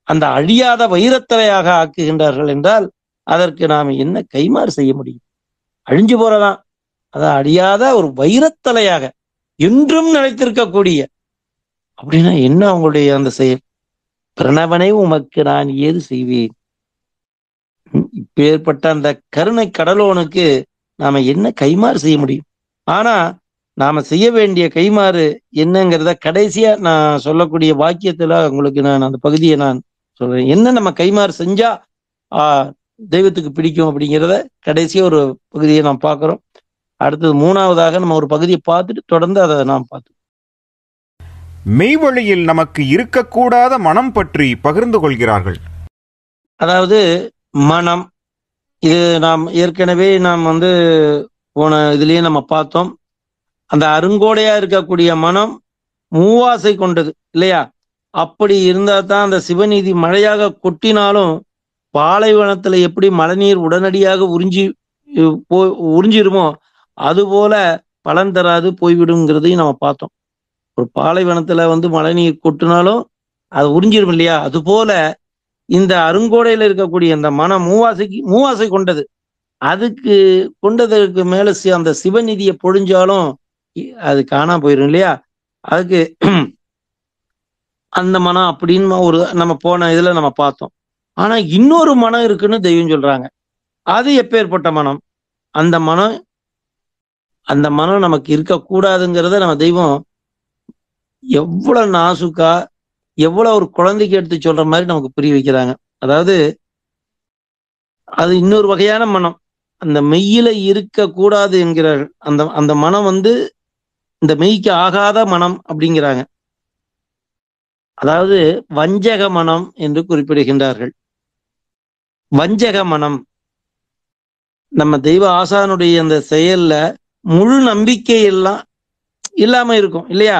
Speaker 2: அந்த அழியாத வைரத்தலையாக ஆக்குகின்றார்கள் என்றால் அதற்கு நாம் என்ன கைமாறு செய்ய முடியும்? அழிஞ்சு போறதான், அதான் அழியாத ஒரு வைரத்தலையாக என்றும் நிலைத்திருக்கக்கூடிய அப்படின்னா என்ன அவங்களுடைய அந்த செயல்? பிரணவனை உமக்கு நான் ஏது செய்வேன். இப்பேற்பட்ட அந்த கருணை கடலோனுக்கு நாம என்ன கைமாறு செய்ய முடியும்? ஆனா நாம செய்ய வேண்டிய கைமாறு என்னங்கிறத கடைசியா நான் சொல்லக்கூடிய வாக்கியத்துல உங்களுக்கு நான் அந்த பகுதியை நான் சொல்றேன். என்ன நம்ம கைமாறு செஞ்சா தெய்வத்துக்கு பிடிக்கும் அப்படிங்கிறத கடைசியா ஒரு பகுதியை நாம் பார்க்கிறோம். அடுத்தது மூணாவதாக நம்ம ஒரு பகுதியை பார்த்துட்டு தொடர்ந்து அதை நாம் பார்த்து
Speaker 1: மெய்வழியில் நமக்கு இருக்கக்கூடாத மனம் பற்றி பகிர்ந்து கொள்கிறார்கள்.
Speaker 2: அதாவது மனம், இது நாம் ஏற்கனவே நாம் போன இதுலயே நம்ம பார்த்தோம். அந்த அருங்கோடையா இருக்கக்கூடிய மனம் மூவாசை கொண்டது இல்லையா? அப்படி இருந்தா தான் அந்த சிவநீதி மழையாக கொட்டினாலும் பாலைவனத்துல எப்படி மழைநீர் உடனடியாக உறிஞ்சிருமோ அதுபோல பலன் தராது போய்விடுங்கிறதையும் நம்ம பார்த்தோம். ஒரு பாலைவனத்துல மழைநீர் கொட்டினாலும் அது உறிஞ்சிரும் இல்லையா? அது போல இந்த அருங்கோடையில இருக்கக்கூடிய இந்த மனம் மூவாசை கொண்டது. அதுக்கு கொண்டதற்கு மேல அந்த சிவநிதியை பொழிஞ்சாலும் அது காணாம போயிடும் இல்லையா? அதுக்கு அந்த மனம் அப்படின்னு ஒரு நம்ம போன இதுல நம்ம பார்த்தோம். ஆனா இன்னொரு மனம் இருக்குன்னு தெய்வம் சொல்றாங்க. அது எப்பேற்பட்ட மனம்? அந்த மனம் நமக்கு இருக்கக்கூடாதுங்கிறத நம்ம தெய்வம் எவ்வளவு நாசுக்கா, எவ்வளவு ஒரு குழந்தைக்கு எடுத்து சொல்ற மாதிரி நமக்கு புரிய வைக்கிறாங்க. அதாவது அது இன்னொரு வகையான மனம், அந்த மெய்யில இருக்க கூடாது என்கிறார். அந்த மனம் இந்த மெய்க்கு ஆகாத மனம் அப்படிங்கிறாங்க. அதாவது வஞ்சக மனம் என்று குறிப்பிடுகின்றார்கள். வஞ்சக மனம் நம்ம தெய்வ ஆசானுடைய அந்த செயல்ல முழு நம்பிக்கை எல்லாம் இல்லாம இருக்கும் இல்லையா?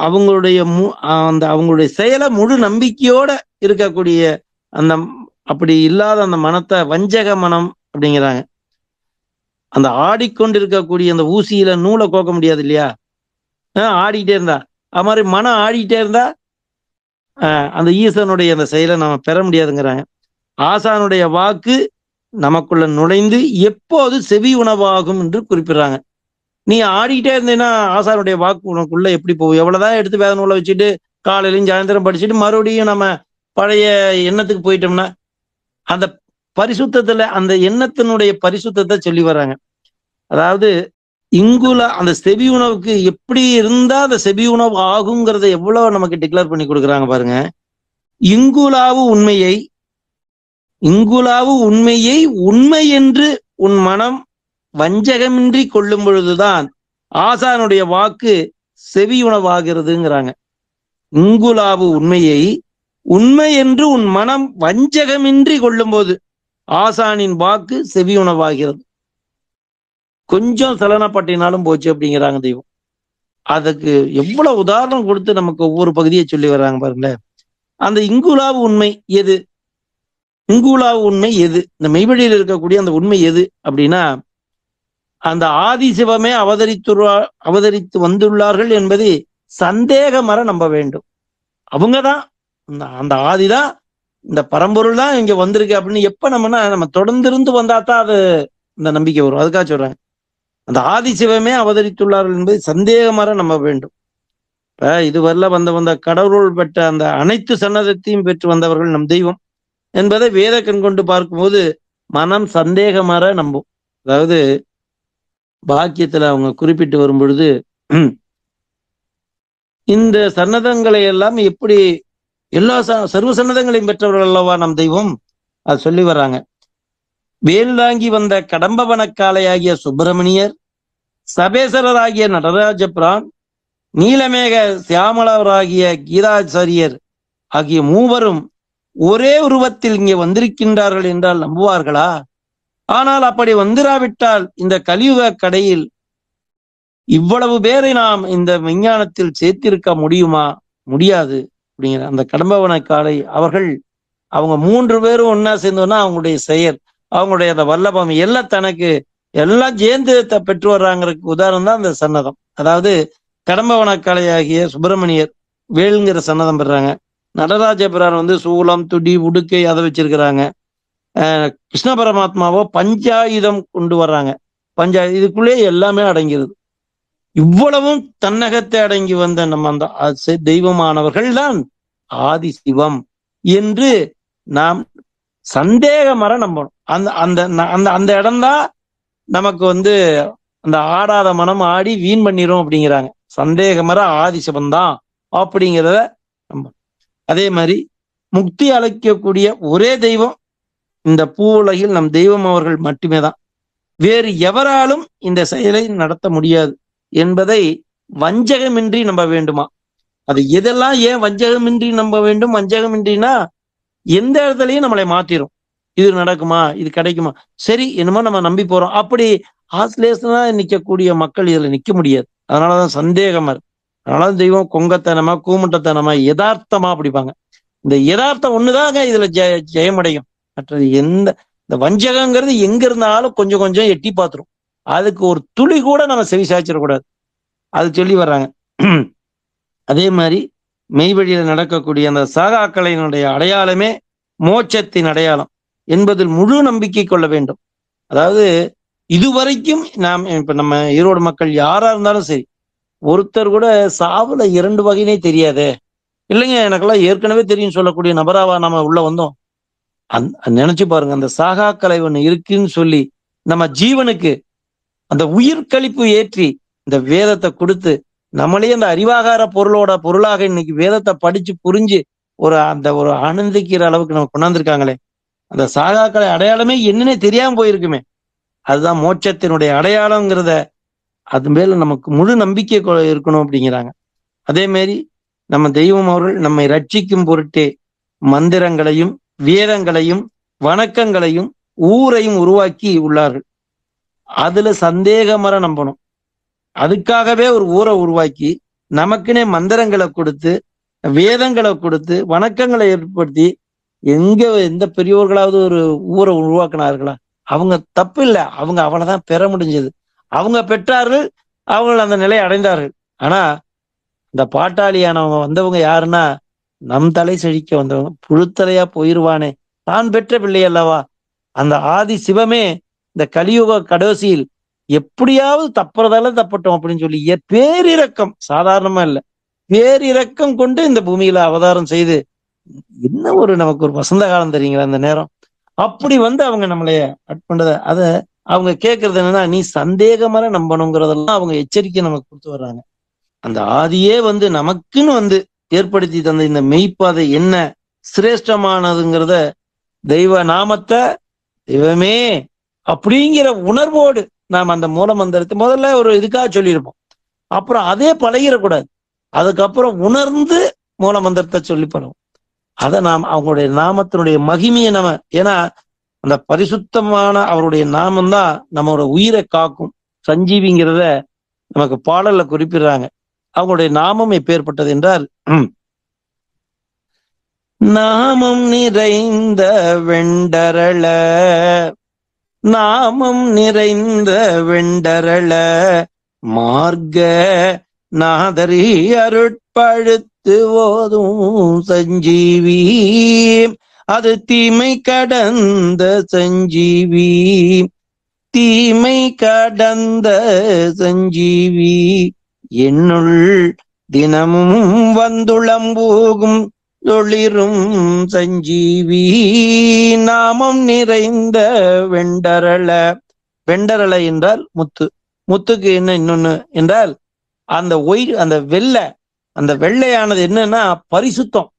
Speaker 2: அவங்களுடைய செயலை முழு நம்பிக்கையோட இருக்கக்கூடிய அப்படி இல்லாத அந்த மனத்தை வஞ்சக மனம் அப்படிங்கிறாங்க. அந்த ஆடிக்கொண்டிருக்கக்கூடிய அந்த ஊசியில நூலை கோக்க முடியாது இல்லையா? ஆடிக்கிட்டே இருந்தா அது மாதிரி மனம் ஆடிக்கிட்டே இருந்தா அந்த ஈசனுடைய அந்த செயலை நம்ம பெற முடியாதுங்கிறாங்க. ஆசானுடைய வாக்கு நமக்குள்ள நுழைந்து எப்போது செவி உணவாகும் என்று குறிப்பிடுறாங்க. நீ ஆடிக்கிட்டே இருந்தேன்னா ஆசானுடைய வாக்கு உனக்குள்ள எப்படி போகும்? எவ்வளவுதான் எடுத்து வேத நூலை வச்சுட்டு காலையிலையும் சாயந்தரம் படிச்சுட்டு மறுபடியும் நம்ம பழைய எண்ணத்துக்கு போயிட்டோம்னா அந்த பரிசுத்தத்துல அந்த எண்ணத்தினுடைய பரிசுத்தத்தை சொல்லி வர்றாங்க. அதாவது அந்த செவி உணவுக்கு எப்படி இருந்தா அந்த செவி உணவு ஆகுங்கிறத எவ்வளவு நமக்கு டிக்ளேர் பண்ணி கொடுக்குறாங்க பாருங்க. இங்குலாவு உண்மையை உண்மை என்று உன் மனம் வஞ்சகமின்றி கொள்ளும் பொழுதுதான் ஆசானுடைய வாக்கு செவி உணவாகிறதுங்கிறாங்க. இங்குலாவு உண்மையை உண்மை என்று உன் மனம் வஞ்சகமின்றி கொள்ளும் போது ஆசானின் வாக்கு செவி உணவாகிறது. கொஞ்சம் சலனப்பட்டினாலும் போச்சு அப்படிங்கிறாங்க தெய்வம். அதுக்கு எவ்வளவு உதாரணம் கொடுத்து நமக்கு ஒவ்வொரு பகுதியை சொல்லி வர்றாங்க பாருங்களேன். அந்த இங்குலாவு உண்மை எது? இங்குலாவு உண்மை எது? இந்த மெய்வழியில் இருக்கக்கூடிய அந்த உண்மை எது அப்படின்னா, அந்த ஆதிசிவமே அவதரித்து வந்துள்ளார்கள் என்பதை சந்தேகமற நம்ப வேண்டும். அவங்கதான் அந்த ஆதிதான், இந்த பரம்பொருள் தான் இங்க வந்திருக்கு அப்படின்னு எப்ப நம்ம தொடர்ந்து இருந்து வந்தா தான் அது இந்த நம்பிக்கை வரும். அதுக்காக சொல்றேன், அந்த ஆதிசிவமே அவதரித்துள்ளார்கள் என்பதை சந்தேகமற நம்ப வேண்டும். இப்ப இதுவரையில வந்த கடவுள் பெற்ற அந்த அனைத்து சன்னதத்தையும் பெற்று வந்தவர்கள் நம் தெய்வம் என்பதை வேத கண் கொண்டு பார்க்கும்போது மனம் சந்தேகமற நம்பும். அதாவது பாக்கியத்துல அவங்க குறிப்பிட்டு வரும் பொழுது, இந்த சன்னதங்களை எல்லாம் எப்படி எல்லா சர்வ சன்னதங்களையும் பெற்றவர்கள் அல்லவா நம் தெய்வம், அது சொல்லி வர்றாங்க. வேல் தாங்கி வந்த கடம்பவனக்காலையாகிய சுப்பிரமணியர், சபேசரராகிய நடராஜ பிரான், நீலமேக சியாமலவராகிய கீதாச்சாரியர் ஆகிய மூவரும் ஒரே உருவத்தில் இங்கே வந்திருக்கின்றார்கள் என்றால் நம்புவார்களா? ஆனால் அப்படி வந்திராவிட்டால் இந்த கலியுக கடையில் இவ்வளவு பேரை நாம் இந்த விஞ்ஞானத்தில் சேர்த்திருக்க முடியுமா? முடியாது அப்படிங்கிற அந்த கடம்பவன காலை அவங்க 3 பேரும் ஒன்னா சேர்ந்தோன்னா அவங்களுடைய செயல், அவங்களுடைய அந்த வல்லபம் எல்லாம் தனக்கு எல்லாம் சேர்ந்து பெற்று வர்றாங்கிறதுக்கு உதாரணம் தான் அந்த சன்னதம். அதாவது கடம்பவன காளையாகிய சுப்பிரமணியர் வேலுங்கிற சன்னதம் பெறாங்க. நடராஜ பிரான் சூலம், துடி, உடுக்கை அதை வச்சிருக்கிறாங்க. கிருஷ்ண பரமாத்மாவோ பஞ்சாயுதம் கொண்டு வர்றாங்க. இதுக்குள்ளே எல்லாமே அடங்கிறது. இவ்வளவும் தன்னகத்தை அடங்கி வந்த நம்ம அந்த தெய்வமானவர்கள் தான் ஆதி சிவம் என்று நாம் சந்தேகமற நம்பணும். அந்த அந்த அந்த அந்த இடம்தான் நமக்கு அந்த ஆடாத மனம் ஆடி வீண் பண்ணிரும் அப்படிங்கிறாங்க. சந்தேகமற ஆதி சிவம் தான் அப்படிங்கிறத நம்பணும். அதே மாதிரி முக்தி அளிக்கக்கூடிய ஒரே தெய்வம் இந்த பூ உலகில் நம் தெய்வம் அவர்கள் மட்டுமே தான். வேறு எவராலும் இந்த செயலை நடத்த முடியாது என்பதை வஞ்சகமின்றி நம்ப வேண்டுமா? அது எதெல்லாம் ஏன் வஞ்சகமின்றி நம்ப வேண்டும்? வஞ்சகமின்றினா எந்த இடத்துலயும் நம்மளை மாத்திரும். இது நடக்குமா, இது கிடைக்குமா, சரி என்னமோ நம்ம நம்பி போறோம், அப்படி ஆஸ்லேஷனா நிக்கக்கூடிய மக்கள் இதுல நிக்க முடியாது. அதனாலதான் சந்தேகமர். அதனாலதான் தெய்வம் கொங்கத்தனமா, கூமுட்டத்தனமா, யதார்த்தமா பிடிப்பாங்க. இந்த யதார்த்தம் ஒண்ணுதாங்க இதுல ஜெயமடையும். மற்றது இந்த வஞ்சகங்கிறது எங்க இருந்தாலும் கொஞ்சம் கொஞ்சம் எட்டி பார்த்துரும். அதுக்கு ஒரு துளி கூட நம்ம செவி சாய்ச்சிடக்கூடாது. அது சொல்லி வர்றாங்க. அதே மாதிரி மெய்வழியில நடக்கக்கூடிய அந்த சாகாக்கலையினுடைய அடையாளமே மோட்சத்தின் அடையாளம் என்பதில் முழு நம்பிக்கை கொள்ள வேண்டும். அதாவது இதுவரைக்கும் இப்ப நம்ம ஈரோடு மக்கள் யாரா இருந்தாலும் சரி, ஒருத்தர் கூட சாவுல 2 வகையினே தெரியாதே, இல்லைங்க எனக்கெல்லாம் ஏற்கனவே தெரியும் சொல்லக்கூடிய நபராவா நம்ம உள்ள வந்தோம். நினைச்சு பாருங்க, அந்த சாகாக்கலை ஒண்ணு இருக்குன்னு சொல்லி நம்ம ஜீவனுக்கு அந்த உயிர் கழிப்பு ஏற்றி இந்த வேதத்தை கொடுத்து நம்மளே அந்த அறிவாகார பொருளாக இன்னைக்கு வேதத்தை படிச்சு புரிஞ்சு ஒரு ஆனந்திக்கிற அளவுக்கு நம்ம கொண்டாந்துருக்காங்களே. அந்த சாகாக்கலை அடையாளமே என்னன்னே தெரியாம போயிருக்குமே. அதுதான் மோட்சத்தினுடைய அடையாளங்கிறத அது மேல நமக்கு முழு நம்பிக்கை இருக்கணும் அப்படிங்கிறாங்க. அதே மாதிரி நம்ம தெய்வம் அவர்கள் நம்மை ரட்சிக்கும் பொருட்டே மந்திரங்களையும் வேதங்களையும் வணக்கங்களையும் ஊரையும் உருவாக்கி உள்ளார்கள். அதுல சந்தேகமற நம்பணும். அதுக்காகவே ஒரு ஊரை உருவாக்கி நமக்குனே மந்திரங்களை கொடுத்து வேதங்களை கொடுத்து வணக்கங்களை ஏற்படுத்தி எந்த பெரியோர்களாவது ஒரு ஊரை உருவாக்கினார்களா? அவங்க தப்பு இல்லை, அவங்க அவ்வளவுதான் பெற முடிஞ்சது. அவங்க பெற்றார்கள், அவங்க அந்த நிலையை அடைந்தார்கள். ஆனா இந்த பாட்டாளியானவங்க வந்தவங்க யாருன்னா நம் தலை செழிக்க வந்தவங்க. புழுத்தலையா போயிருவானே, தான் பெற்ற பிள்ளை அல்லவா. அந்த ஆதி சிவமே இந்த கலியுக கடைசியில் எப்படியாவது தப்புறதால தப்பட்டோம் அப்படின்னு சொல்லி பேரிரக்கம், சாதாரணமா இல்லை, பேரிரக்கம் கொண்டு இந்த பூமியில அவதாரம் செய்து என்ன நமக்கு ஒரு வசந்த காலம் தெரியுங்களா அந்த நேரம். அப்படி அவங்க நம்மளைய பண்றத அத அவங்க கேட்கறது என்னன்னா, நீ சந்தேகமற நம்பணுங்கிறதெல்லாம் அவங்க எச்சரிக்கை நமக்கு கொடுத்து வர்றாங்க. அந்த ஆதியே நமக்குன்னு ஏற்படுத்தி தந்த இந்த மெய்ப்பாதை என்ன சிரேஷ்டமானதுங்கிறத தெய்வ நாமத்தை தெய்வமே அப்படிங்கிற உணர்வோடு நாம் அந்த மூல மந்திரத்தை முதல்ல ஒரு இதுக்காக சொல்லியிருப்போம். அப்புறம் அதே பழகிடக்கூடாது. அதுக்கப்புறம் உணர்ந்து மூலமந்திரத்தை சொல்லி பண்ணுவோம். அதை நாம் அவங்களுடைய நாமத்தினுடைய மகிமையை நம்ம, ஏன்னா அந்த பரிசுத்தமான அவருடைய நாமம் தான் நம்மளோட உயிரை காக்கும். சஞ்சீவிங்கிறத நமக்கு பாடல்ல குறிப்பிடுறாங்க. அவங்களுடைய நாமம் எப்பேற்பட்டது என்றால், நாமம் நிறைந்த வெண்டரள, நாமம் நிறைந்த வெண்டரள மார்க்க நாதரி அருட்பழுத்து ஓதும் சஞ்சீவி, அது தீமை கடந்த சஞ்சீவி, தீமை கடந்த சஞ்சீவி, என்னுள் தினமும் வந்துளம்போகும் ஒளிரும் சஞ்சீவி, நாமம் நிறைந்த வெண்டரள. வெண்டரள என்றால் முத்து. முத்துக்கு என்ன இன்னொன்னு என்றால் அந்த அந்த அந்த வெள்ளையானது என்னன்னா பரிசுத்தம்.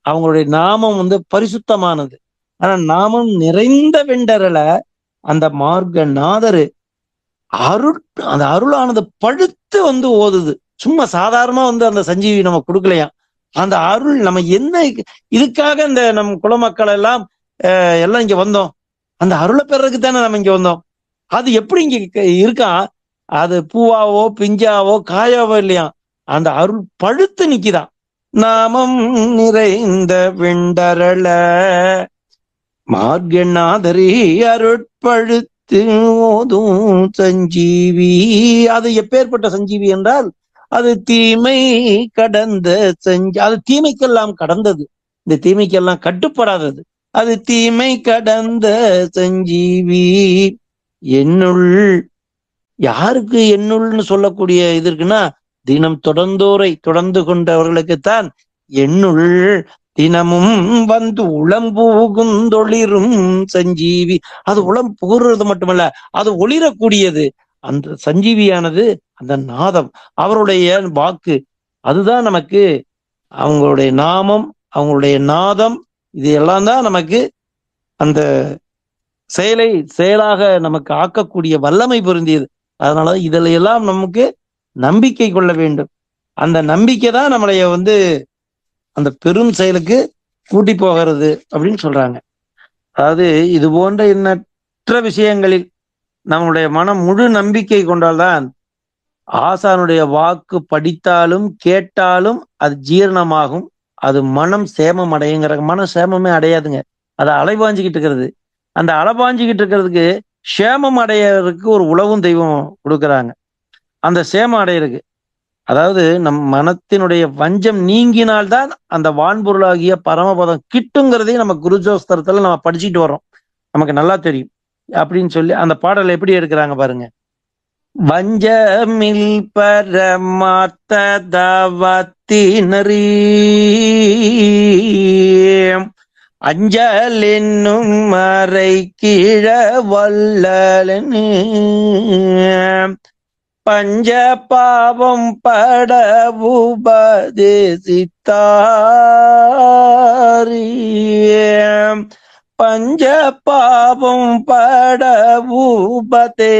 Speaker 2: அவங்களுடைய நாமம் பரிசுத்தமானது. ஆனா நாமம் நிறைந்த வெண்டரள அந்த மார்க்க நாதரு அந்த அருளானது பழுத்து ஓதுது. சும்மா சாதாரணமா அந்த சஞ்சீவி நம்ம கொடுக்கலையா. அந்த அருள் நம்ம என்ன இதுக்காக இந்த நம் குலமக்கள் எல்லாம் இங்க வந்தோம், அந்த அருளை பெறதுக்கு தானே நம்ம இங்க வந்தோம். அது எப்படி இங்க இருக்கா, அது பூவாவோ பிஞ்சாவோ காயாவோ இல்லையா, அந்த அருள் பழுத்து நிக்குதான். நாமம் நிறைந்த வெண்டரள மார்கநாதரி அருட்பழுத்து ஓதும் சஞ்சீவி, அது எப்பேற்பட்ட சஞ்சீவி என்றால் அது தீமை கடந்த அது தீமைக்கெல்லாம் கடந்தது, இந்த தீமைக்கெல்லாம் கட்டுப்படாதது. அது தீமை கடந்த சஞ்சீவி, என்னுள். யாருக்கு என்னுள்னு சொல்லக்கூடிய இது இருக்குன்னா, தினம் தொடர்ந்தோரை தொடர்ந்து கொண்டவர்களுக்குத்தான் என்னுள் தினமும் உளம்பூகுந்தொளிரும் சஞ்சீவி. அது உளம் புகுறது மட்டுமல்ல, அது ஒளிரக்கூடியது. அந்த சஞ்சீவியானது அந்த நாதம், அவருடைய வாக்கு, அதுதான் நமக்கு அவங்களுடைய நாமம், அவங்களுடைய நாதம், இது எல்லாம் தான் நமக்கு அந்த செயலாக நமக்கு ஆக்கக்கூடிய வல்லமை பொருந்தியது. அதனால இதுல எல்லாம் நமக்கு நம்பிக்கை கொள்ள வேண்டும். அந்த நம்பிக்கை தான் நம்மளைய அந்த பெரும் செயலுக்கு கூட்டி போகிறது அப்படின்னு சொல்றாங்க. அதாவது இது போன்ற எண்ணற்ற விஷயங்களில் நம்முடைய மனம் முழு நம்பிக்கை கொண்டால்தான் ஆசானுடைய வாக்கு படித்தாலும் கேட்டாலும் அது ஜீரணமாகும், அது மனம் சேமம் அடையுங்கிற. மனம் சேமமே அடையாதுங்க, அதை அலைபாஞ்சிக்கிட்டு இருக்கிறது. அந்த அலைபாஞ்சிக்கிட்டு இருக்கிறதுக்கு சேமம் அடையறதுக்கு ஒரு உழவும் தெய்வம் கொடுக்குறாங்க. அந்த சேமம் அடையிறதுக்கு, அதாவது நம் மனத்தினுடைய வஞ்சம் நீங்கினால்தான் அந்த வான்பொருளாகிய பரமபதம் கிட்டுங்கிறதையும் நம்ம குருஜோஸ்தரத்துல நம்ம படிச்சுட்டு வர்றோம், நமக்கு நல்லா தெரியும் அப்படின்னு சொல்லி அந்த பாடலை எப்படி எடுக்கிறாங்க பாருங்க. வஞ்சமில் பரமாத்ததவத்தினரீ அஞ்சல் என்னும் மறை கீழ வல்லலன் பஞ்ச பாவம் பட உபதேசித்தாரியம், பஞ்ச பாவம் பட உபதேசித்தார்,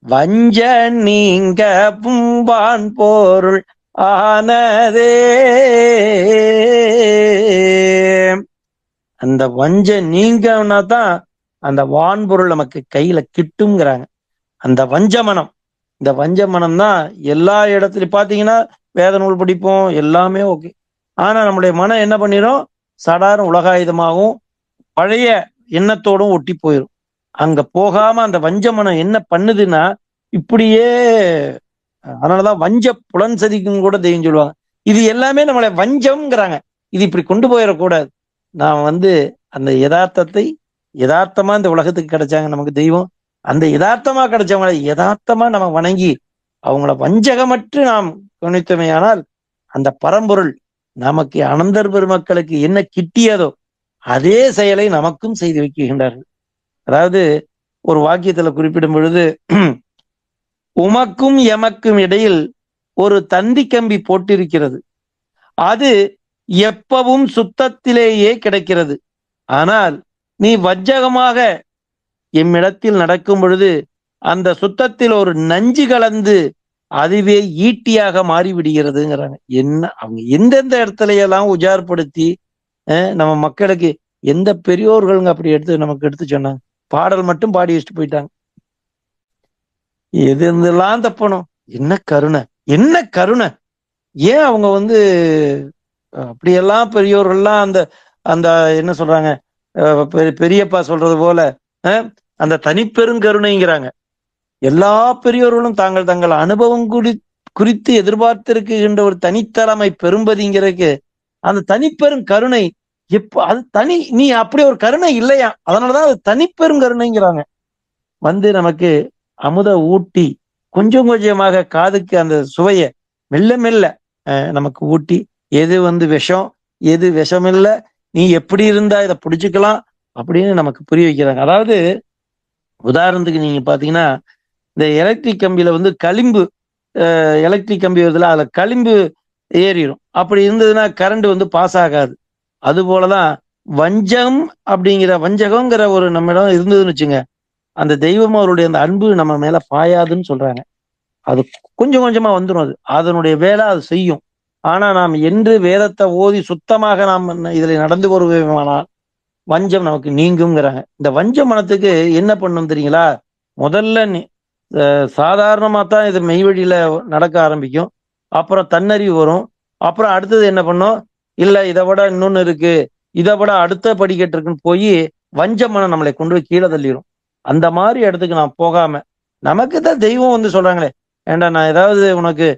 Speaker 2: வஞ்ச நீங்க பும்பான் பொருள் ஆனதே. அந்த வஞ்ச நீங்கன்னா தான் அந்த வான்பொருள் நமக்கு கையில கிட்டுங்கிறாங்க. அந்த வஞ்ச மனம், இந்த வஞ்ச மனம் தான் எல்லா இடத்துலயும் பாத்தீங்கன்னா வேத நூல் படிப்போம், எல்லாமே ஓகே. ஆனா நம்முடைய மனம் என்ன பண்ணிடும், சாதாரண உலகாயுதமாகவும் பழைய எண்ணத்தோடும் ஒட்டி போயிடும். அங்க போகாம அந்த வஞ்ச மனம் என்ன பண்ணுதுன்னா இப்படியே, அதனாலதான் வஞ்ச புலன் சதிக்கும் கூட தெய்வம் சொல்லுவாங்க. இது எல்லாமே நம்மளை வஞ்சம்ங்கிறாங்க. இது இப்படி கொண்டு போயிடக்கூடாது. நான் அந்த யதார்த்தத்தை யதார்த்தமா இந்த உலகத்துக்கு கிடைச்சாங்க நமக்கு தெய்வம். அந்த யதார்த்தமா கிடைச்சவங்களை யதார்த்தமா நம்ம வணங்கி அவங்கள வஞ்சகமற்று நாம் கவனித்தமையானால் அந்த பரம்பொருள் நமக்கு அனந்தர் பெருமக்களுக்கு என்ன கிட்டியதோ அதே செயலை நமக்கும் செய்து வைக்கின்றார்கள். அதாவது ஒரு வாக்கியத்துல குறிப்பிடும் பொழுது, உமக்கும் எமக்கும் இடையில் ஒரு தந்தி கம்பி போட்டிருக்கிறது, அது எப்பவும் சுத்தத்திலேயே கிடைக்கிறது. ஆனால் நீ வஞ்சகமாக எம்மிடத்தில் நடக்கும் பொழுது அந்த சுத்தத்தில் ஒரு நஞ்சு கலந்து அதுவே ஈட்டியாக மாறிவிடுகிறதுங்கிறாங்க. என்ன அவங்க எந்தெந்த இடத்துல எல்லாம் உஜார்படுத்தி நம்ம மக்களுக்கு எந்த பெரியோர்களுங்க அப்படி எடுத்து நமக்கு எடுத்து சொன்னாங்க? பாடல் மட்டும் பாடி வச்சுட்டு போயிட்டாங்க. எது இருந்தெல்லாம் தப்பணும். என்ன கருணை, என்ன கருணை! ஏன் அவங்க அப்படியெல்லாம் பெரியோர்கள்லாம் அந்த அந்த என்ன சொல்றாங்க, பெரியப்பா சொல்றது போல அந்த தனிப்பெருங்கருணைங்கிறாங்க. எல்லா பெரியோர்களும் தாங்கள் தங்கள் அனுபவம் குறித்து எதிர்பார்த்திருக்கின்ற ஒரு தனித்தலைமை பெரும்பதிங்கிறதுக்கு அந்த தனிப்பெரும் கருணை அது தனி, நீ அப்படி ஒரு கருணை இல்லையா, அதனாலதான் அது தனிப்பெரும் கருணைங்கிறாங்க. நமக்கு அமுத ஊட்டி கொஞ்சம் கொஞ்சமாக காதுக்கு அந்த சுவைய மெல்ல மெல்ல நமக்கு ஊட்டி, எது விஷம் எது விஷம் இல்லை, நீ எப்படி இருந்தா இதை பிடிச்சுக்கலாம் அப்படின்னு நமக்கு புரிய வைக்கிறாங்க. அதாவது உதாரணத்துக்கு நீங்க பாத்தீங்கன்னா, இந்த எலக்ட்ரிக் கம்பியில களிம்பு, எலக்ட்ரிக் கம்பி வருதுல, அதுல களிம்பு ஏறிடும். அப்படி இருந்ததுன்னா கரண்ட் பாஸ் ஆகாது. அது போலதான் வஞ்சகம் அப்படிங்கிற வஞ்சகங்கிற ஒரு நம்மிடம் இருந்ததுன்னு வச்சுங்க, அந்த தெய்வம் அவருடைய அந்த அன்பு நம்ம மேல பாயாதுன்னு சொல்றாங்க. அது கொஞ்சம் கொஞ்சமா வந்துடும். அது அதனுடைய வேலை அது செய்யும். ஆனா நாம் என்று வேதத்தை ஓதி சுத்தமாக நாம் இதுல நடந்து வருவோமானால் வஞ்சம் நமக்கு நீங்குங்கிறாங்க. இந்த வஞ்ச மனத்துக்கு என்ன பண்ணும் தெரியுங்களா? முதல்ல சாதாரணமா தான் இது மெய்வழியில நடக்க ஆரம்பிக்கும். அப்புறம் தன்னறிவு வரும். அப்புறம் அடுத்தது என்ன பண்ணும், இல்ல இதை விட இன்னொன்னு இருக்கு, இதை விட அடுத்த படிக்கட்டு இருக்குன்னு போய் வஞ்ச மனம் நம்மளை கொண்டு போய் கீழே தள்ளிடும். அந்த மாதிரி இடத்துக்கு நான் போகாம, நமக்கு தான் தெய்வம் சொல்றாங்களே, ஏண்டா நான் ஏதாவது உனக்கு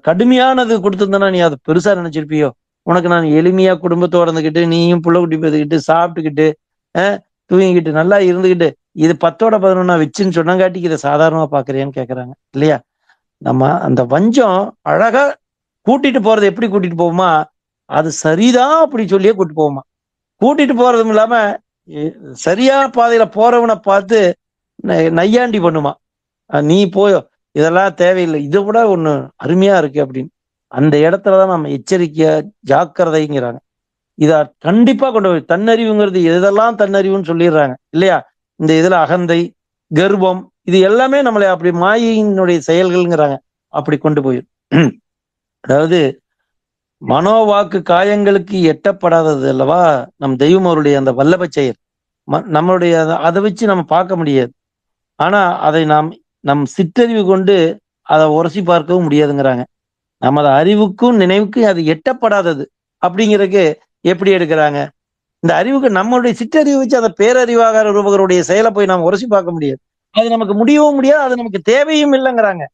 Speaker 2: கடுமையானது கொடுத்துருந்தேன்னா நீ அதை பெருசா நினைச்சிருப்பியோ, உனக்கு நான் எளிமையா குடும்பத்தோட இருந்துக்கிட்டு நீயும் புள்ள குட்டி பேத்துக்கிட்டு சாப்பிட்டுக்கிட்டு தூங்கிக்கிட்டு நல்லா இருந்துக்கிட்டு இது 10/11 வச்சுன்னு சொன்னங்காட்டிக்கு இதை சாதாரணமா பாக்குறியான்னு கேக்குறாங்க இல்லையா? நம்ம அந்த வஞ்சம் அழகா கூட்டிட்டு போறது எப்படி கூட்டிட்டு போவோமா, அது சரிதான் அப்படி சொல்லியே கூட்டிட்டு போவோமா. கூட்டிட்டு போறதும் இல்லாம சரியா பாதையில போறவனை பார்த்து நையாண்டி பண்ணுமா, நீ போயோ இதெல்லாம் தேவையில்லை, இதை விட ஒண்ணு அருமையா இருக்கு அப்படின்னு. அந்த இடத்துலதான் நம்ம எச்சரிக்கையா ஜாக்கிரதைங்கிறாங்க. இத கண்டிப்பா கொண்டு போய் தன்னறிவுங்கிறது எதெல்லாம் தன்னறிவுன்னு சொல்லிடுறாங்க இல்லையா? இந்த இதுல அகந்தை, கர்வம், இது எல்லாமே நம்மளை அப்படி மாயினுடைய செயல்கள்ங்கிறாங்க. அப்படி கொண்டு போயிடும். அதாவது மனோவாக்கு காயங்களுக்கு எட்டப்படாதது அல்லவா நம் தெய்வம் அவருடைய அந்த வல்லப செயல். நம்மளுடைய அதை வச்சு நம்ம பார்க்க முடியாது. ஆனா அதை நம் சிற்றறிவு கொண்டு அதை உரசி பார்க்கவும் முடியாதுங்கிறாங்க. நமது அறிவுக்கும் நினைவுக்கும் அது எட்டப்படாதது அப்படிங்கிறதுக்கு எப்படி எடுக்கிறாங்க? இந்த அறிவுக்கு நம்மளுடைய சிற்றறிவு வச்சு அந்த பேரறிவாக ரூபகருடைய செயலை போய் நாம் உரசி பார்க்க முடியாது. அது நமக்கு முடியவும் முடியாது, அது நமக்கு தேவையும் இல்லைங்கிறாங்க.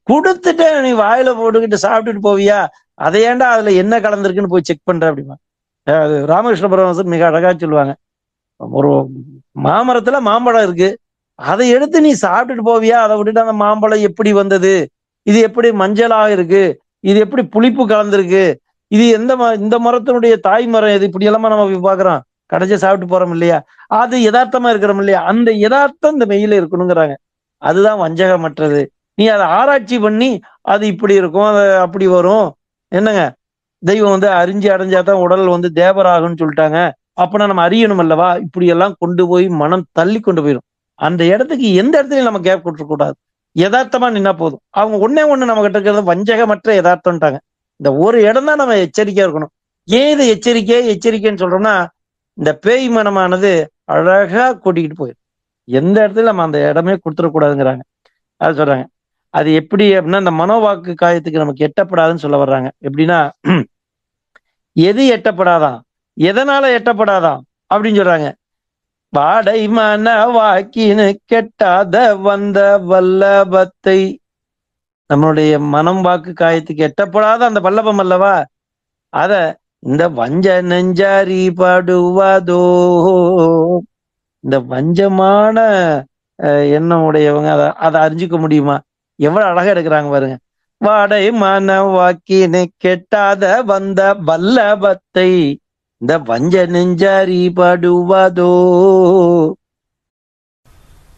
Speaker 2: கொடுத்துட்டு நீ வாயில போட்டுக்கிட்டு சாப்பிட்டுட்டு போவியா, அதை ஏன்டா அதுல என்ன கலந்துருக்குன்னு போய் செக் பண்ற அப்படிமா. அது ராமகிருஷ்ண பரமஹம்சர் மிக அழகா சொல்லுவாங்க, ஒரு மாமரத்துல மாம்பழம் இருக்கு, அதை எடுத்து நீ சாப்பிட்டுட்டு போவியா, அதை விட்டுட்டு அந்த மாம்பழம் எப்படி வந்தது, இது எப்படி மஞ்சளாக இருக்கு, இது எப்படி புளிப்பு கலந்துருக்கு, இது இந்த மரத்தினுடைய தாய் மரம் எது, இப்படி எல்லாமா நம்ம பாக்குறோம், கடைசி சாப்பிட்டு போறோம் இல்லையா? அது யதார்த்தமா இருக்கிறோம் இல்லையா? அந்த யதார்த்தம் இந்த மெய்யில இருக்கணுங்கிறாங்க. அதுதான் வஞ்சகமற்றது. நீ அதை ஆராய்ச்சி பண்ணி அது இப்படி இருக்கும், அது அப்படி வரும், என்னங்க தெய்வம் அறிஞ்சு அடைஞ்சாதான் உடல் தேவராகுன்னு சொல்லிட்டாங்க, அப்பனா நம்ம அறியணும் அல்லவா? இப்படி எல்லாம் கொண்டு போய் மனம் தள்ளி கொண்டு போயிடும். அந்த இடத்துக்கு எந்த இடத்துலயும் நம்ம கேப் கொடுக்கக்கூடாது. யதார்த்தமா நின்னா போதும். அவங்க ஒண்ணு நம்ம கிட்ட இருக்கிறது வஞ்சகமற்ற யதார்த்தம்ட்டாங்க. இந்த ஒரு இடம் தான் நம்ம எச்சரிக்கையா இருக்கணும். ஏன் இதை எச்சரிக்கைன்னு சொல்றோம்னா, இந்த பேய் மனமானது அழகா கூட்டிக்கிட்டு போயிடும். எந்த இடத்துல நம்ம அந்த இடமே கொடுத்துடக்கூடாதுங்கிறாங்க. அது சொல்றாங்க. அது எப்படி அப்படின்னா, இந்த மனோவாக்கு காயத்துக்கு நமக்கு எட்டப்படாதுன்னு சொல்ல வர்றாங்க. எப்படின்னா, எது எட்டப்படாதான், எதனால எட்டப்படாதான் அப்படின்னு சொல்றாங்க. வாடை மன வாக்கின்னு கெட்டாத வந்த வல்லபத்தை, நம்மளுடைய மனம் வாக்கு காயத்துக்கு எட்டப்படாத அந்த வல்லபம் அல்லவா, அத இந்த வஞ்ச நெஞ்சாரி பாடுவதோ, இந்த வஞ்சமான எண்ணம் உடையவங்க அதை அறிஞ்சுக்க முடியுமா? எவ்வளவு அழகா எடுக்கிறாங்க பாருங்க. வாடை மன வாக்கின்னு கெட்டாத வந்த வல்லபத்தை, இந்த வஞ்ச நெஞ்சாரி பாடுவதோ.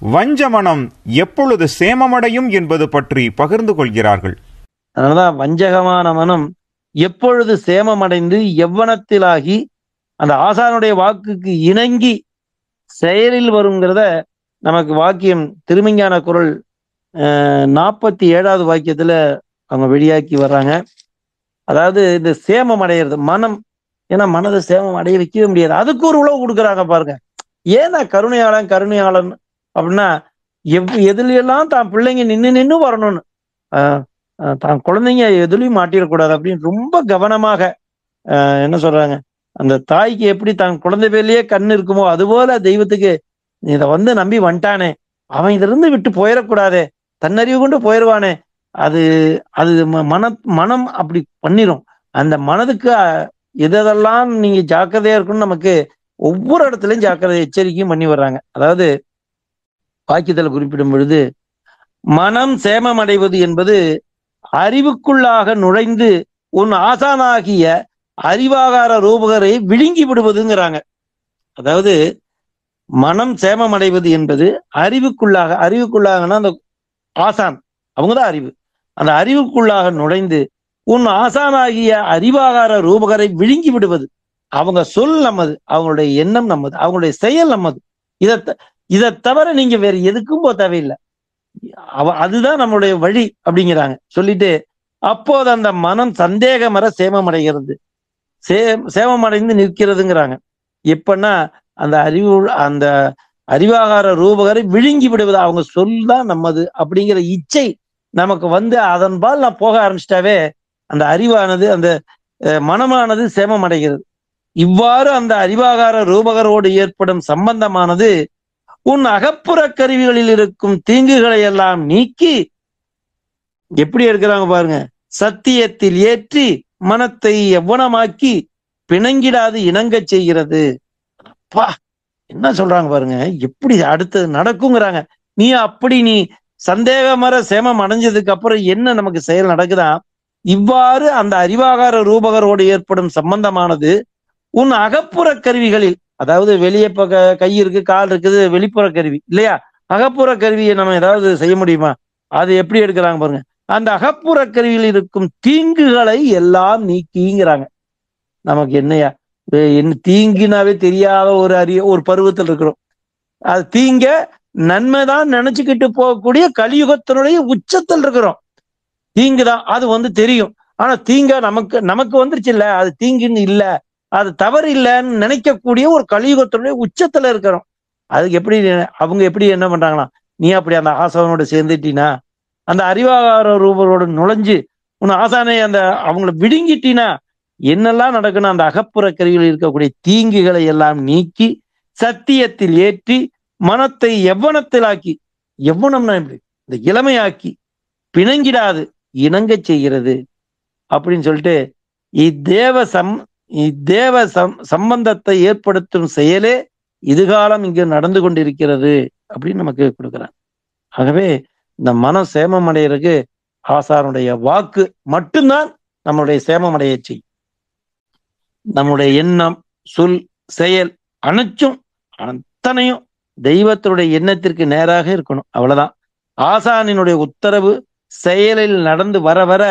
Speaker 1: வஞ்ச மனம் எப்பொழுது சேமமடையும் என்பது பற்றி பகிர்ந்து கொள்கிறார்கள்.
Speaker 2: அதனாலதான் வஞ்சகமான மனம் எப்பொழுது சேமமடைந்து எவ்வனத்திலாகி அந்த ஆசானுடைய வாக்குக்கு இணங்கி செயலில் வருங்கிறத நமக்கு வாக்கியம் திருமஞான குறள் 47வது வாக்கியத்துல அவங்க வெளியாக்கி வர்றாங்க. அதாவது இந்த சேமம் அடையிறது மனம், ஏன்னா மனதை சேமம் அடைய வைக்கவே முடியாது, அதுக்கு ஒரு உழவு கொடுக்குறாங்க பாருங்க. ஏன்னா கருணையாளன் கருணையாளன் அப்படின்னா எதுலையெல்லாம் தான் பிள்ளைங்க நின்று வரணும்னு, தான் குழந்தைங்க எதுலையும் மாட்டிடக்கூடாது அப்படின்னு ரொம்ப கவனமாக என்ன சொல்றாங்க, அந்த தாய்க்கு எப்படி தான் குழந்தை பேர்லயே கண் இருக்குமோ அதுபோல தெய்வத்துக்கு இதை நம்பி வந்துட்டானே, அவன் இதுல இருந்து விட்டு போயிடக்கூடாதே, தன்னறிவு கொண்டு போயிடுவானே, அது அது மனம் அப்படி பண்ணிரும். அந்த மனதுக்கு எதெல்லாம் நீங்க ஜாக்கிரதையா இருக்கணும்னு நமக்கு ஒவ்வொரு இடத்துலயும் ஜாக்கிரதை எச்சரிக்கையும் பண்ணி வர்றாங்க. அதாவது வாக்கியத்தில் குறிப்பிடும் பொழுது, மனம் சேமம் அடைவது என்பது அறிவுக்குள்ளாக நுழைந்து உன் ஆசானாகிய அறிவாகார ரூபகரை விழுங்கி விடுவதுங்கிறாங்க. அதாவது மனம் சேமம் அடைவது என்பது அறிவுக்குள்ளாகனா அந்த ஆசான், அவங்கதான் அறிவு, அந்த அறிவுக்குள்ளாக நுழைந்து உன் ஆசானாகிய அறிவாகார ரூபகரை விழுங்கி விடுவது. அவங்க சொல் நம்மது, அவங்களுடைய எண்ணம் நம்மது, அவங்களுடைய செயல் நம்மது. இதை தவிர நீங்க வேற எதுக்கும் போக தேவையில்லை, அதுதான் நம்மளுடைய வழி அப்படிங்கிறாங்க. சொல்லிட்டு அப்போது அந்த மனம் சந்தேகமற சேமம் அடைகிறது, சேமம் அடைந்து நிற்கிறதுங்கிறாங்க. எப்பன்னா அந்த அந்த அறிவாகார ரூபகரை விழுங்கி விடுவது, அவங்க சொல்தான் நம்மது அப்படிங்கிற இச்சை நமக்கு அதன்பால் நான் போக ஆரம்பிச்சிட்டாவே அந்த அறிவானது, அந்த மனமானது சேமம் அடைகிறது. இவ்வாறு அந்த அறிவாகார ரூபகரோடு ஏற்படும் சம்பந்தமானது உன் அகப்புற கருவிகளில் இருக்கும் தீங்குகளை எல்லாம் நீக்கி எப்படி இருக்கிறாங்க பாருங்க, சத்தியத்தில் ஏற்றி மனத்தை எவ்வனமாக்கி பிணங்கிடாது இணங்க செய்கிறது. அப்பா என்ன சொல்றாங்க பாருங்க, எப்படி அடுத்தது நடக்குங்கிறாங்க. நீ சந்தேகமற சேமம் அடைஞ்சதுக்கு அப்புறம் என்ன நமக்கு செயல் நடக்குதா, இவ்வாறு அந்த அறிவாகார ரூபகரோடு ஏற்படும் சம்பந்தமானது உன் அகப்புற கருவிகளில், அதாவது வெளியே கை இருக்கு கால் இருக்குது வெளிப்புற கருவி இல்லையா, அகப்புற கருவியை நம்ம ஏதாவது செய்ய முடியுமா, அது எப்படி எடுக்கிறாங்க பாருங்க, அந்த அகப்புற கருவியில் இருக்கும் தீங்குகளை எல்லாம் நீக்கிங்கிறாங்க. நமக்கு என்னையா என்ன தீங்குனாவே தெரியாத ஒரு பருவத்தில் இருக்கிறோம். அது தீங்க நன்மைதான் நினைச்சுக்கிட்டு போகக்கூடிய கலியுகத்தினுடைய உச்சத்தில் இருக்கிறோம். தீங்குதான் அது தெரியும், ஆனா தீங்க நமக்கு வந்துருச்சு இல்ல, அது தீங்குன்னு இல்ல, அது தவறு இல்லைன்னு நினைக்கக்கூடிய ஒரு கலியுகத்தினுடைய உச்சத்துல இருக்கிறோம். அதுக்கு அவங்க எப்படி என்ன பண்றாங்களா, நீ அப்படி அந்த ஆசானோட சேர்ந்துட்டீனா, அந்த அறிவாகார ரூபரோடு நுழைஞ்சு உன் ஆசானை அவங்கள விடுங்கிட்டீனா என்னெல்லாம் நடக்கணும், அந்த அகப்புற கருவியில் இருக்கக்கூடிய தீங்குகளை எல்லாம் நீக்கி சத்தியத்தில் ஏற்றி மனத்தை எவ்வனத்தில் ஆக்கி, எவ்வனம்னா எப்படி இந்த இளமையாக்கி பிணங்கிடாது இணங்க செய்கிறது அப்படின்னு சொல்லிட்டு இத்தேவ சம்பந்தத்தை ஏற்படுத்தும் செயலே இதுகாலம் இங்கு நடந்து கொண்டிருக்கிறது அப்படின்னு நமக்கு கொடுக்குறாங்க. ஆகவே இந்த மனம் சேமம் அடைகிறதுக்கு ஆசானுடைய வாக்கு மட்டும்தான் நம்மளுடைய சேமம் அடைய செய்யும். நம்முடைய எண்ணம் சொல் செயல் அத்தனையும் தெய்வத்தினுடைய எண்ணத்திற்கு நேராக இருக்கணும், அவ்வளவுதான். ஆசானினுடைய உத்தரவு செயலில் நடந்து வர வர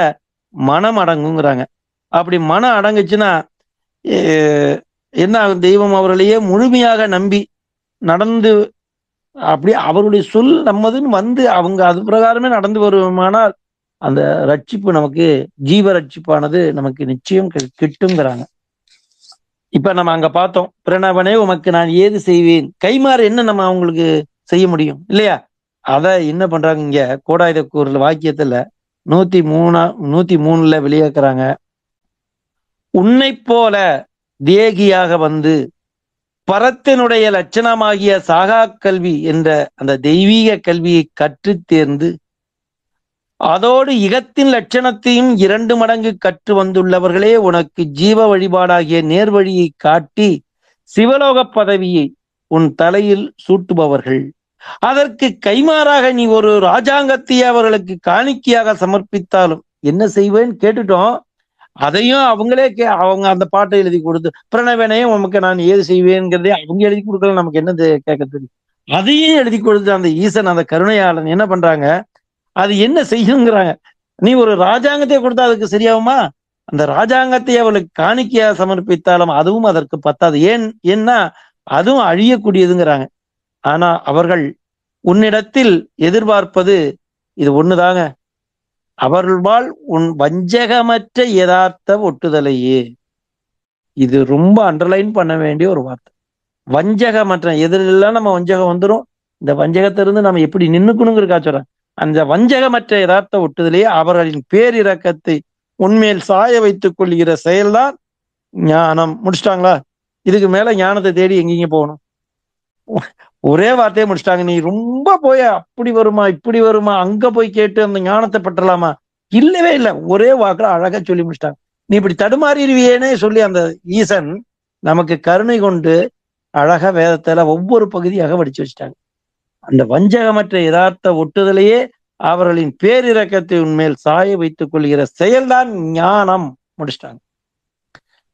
Speaker 2: மனம் அடங்குங்கிறாங்க. அப்படி மனம் அடங்குச்சுன்னா என்ன ஆகும், தெய்வம் அவர்களையே முழுமையாக நம்பி நடந்து அப்படி அவருடைய சொல் நம்மதுன்னு அவங்க அது பிரகாரமே நடந்து வருமானால் அந்த ரட்சிப்பு நமக்கு ஜீவ ரட்சிப்பானது நமக்கு நிச்சயம் கிட்டுங்கிறாங்க. இப்ப நம்ம அங்க பார்த்தோம், பிரணவனே உமக்கு நான் ஏது செய்வேன், கைமாறு என்ன நம்ம அவங்களுக்கு செய்ய முடியும் இல்லையா, அத என்ன பண்றாங்க இங்க கோடாயுதக்கூறுல வாக்கியத்துல 103 வெளியேக்குறாங்க. உன்னை போல தேகியாக பரத்தினுடைய லட்சணமாகிய சாகா கல்வி என்ற அந்த தெய்வீக கல்வியை கற்று தேர்ந்து அதோடு இகத்தின் லட்சணத்தையும் 2 மடங்கு கற்று வந்துள்ளவர்களே உனக்கு ஜீவ வழிபாடாகிய நேர்வழியை காட்டி சிவலோக பதவியை உன் தலையில் சூட்டுபவர்கள். அதற்கு கைமாறாக நீ ஒரு ராஜாங்கத்தையே அவர்களுக்கு காணிக்கையாக சமர்ப்பித்தாலும் என்ன செய்வேன்னு கேட்டுட்டோம். அதையும் அவங்களே அவங்க அந்த பாட்டை எழுதி கொடுத்து பிரணவனையும் உமக்கு நான் ஏது செய்வேங்கிறதே அவங்க எழுதி கொடுக்கல, நமக்கு என்ன கேட்க தெரியும். அதையும் எழுதி கொடுத்து அந்த ஈசன் அந்த கருணையாளன் என்ன பண்றாங்க, அது என்ன செய்யுங்கிறாங்க. நீ ஒரு ராஜாங்கத்தை கொடுத்தா அதுக்கு சரியாகுமா, அந்த ராஜாங்கத்தை அவளுக்கு காணிக்கையாக சமர்ப்பித்தாலும் அதுவும் அதற்கு பத்தாது. ஏன்னா அதுவும் அழியக்கூடியதுங்கிறாங்க. ஆனா அவர்கள் உன்னிடத்தில் எதிர்பார்ப்பது இது ஒண்ணுதாங்க. அவர்கள்வாள் உன் வஞ்சகமற்ற யதார்த்த ஒட்டுதலையே. இது ரொம்ப அண்டர்லைன் பண்ண வேண்டிய ஒரு வார்த்தை. வஞ்சகமற்ற, எதிரெல்லாம் நம்ம வஞ்சகம் வந்துடும். இந்த வஞ்சகத்திலிருந்து நம்ம எப்படி நின்னுக்கணுங்கிறக்கா சொல்றேன். அந்த வஞ்சகமற்ற யதார்த்த ஒட்டுதலையே அவர்களின் பேரிரக்கத்தை உண்மையில் சாய வைத்துக் கொள்கிற செயல்தான் ஞானம். முடிச்சிட்டாங்களா? இதுக்கு மேல ஞானத்தை தேடி எங்கீங்க போகணும்? ஒரே வார்த்தையை முடிச்சிட்டாங்க. நீ ரொம்ப போய் அப்படி வருமா இப்படி வருமா அங்க போய் கேட்டு அந்த ஞானத்தை பெற்றலாமா? இல்லவே இல்லை. ஒரே வாக்குல அழகா சொல்லி முடிச்சிட்டாங்க. நீ இப்படி தடுமாறிடுவியேனே சொல்லி அந்த ஈசன் நமக்கு கருணை கொண்டு அழகா வேதத்துல ஒவ்வொரு பகுதியாக வடிச்சு வச்சுட்டாங்க. அந்த வஞ்சகமற்ற யதார்த்த ஒட்டுதலையே அவர்களின் பேரிரக்கத்தை உண்மையில் சாய வைத்துக் கொள்கிற செயல்தான் ஞானம். முடிச்சிட்டாங்க.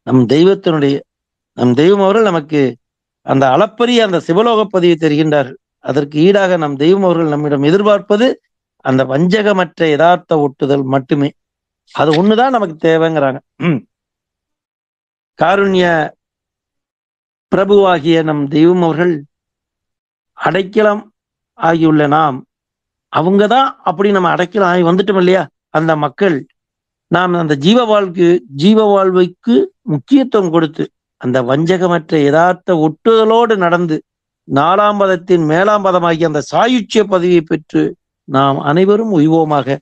Speaker 2: நம் தெய்வம் அவர்கள் நமக்கு அந்த அளப்பரிய அந்த சிவலோக பதிவை தருகின்றார்கள். அதற்கு ஈடாக நம் தெய்வம் அவர்கள் நம்மிடம் எதிர்பார்ப்பது அந்த வஞ்சகமற்ற யதார்த்த ஒட்டுதல் மட்டுமே. அது ஒண்ணுதான் நமக்கு தேவைங்கிறாங்க. காருண்ய பிரபுவாகிய நம் தெய்வம் அவர்கள் அடைக்கலம் ஆகியுள்ள நாம், அவங்கதான் அப்படி நம்ம அடைக்கலம் ஆகி வந்துட்டோம் இல்லையா? அந்த மக்கள் நாம் அந்த ஜீவ வாழ்வுக்கு முக்கியத்துவம் கொடுத்து அந்த வஞ்சகமற்ற யதார்த்த ஒட்டுதலோடு நடந்து 4ஆம் பதத்தின் மேலாம் பதமாகிய அந்த சாயுச்சிய பதவியை பெற்று நாம் அனைவரும் உய்வோமாக.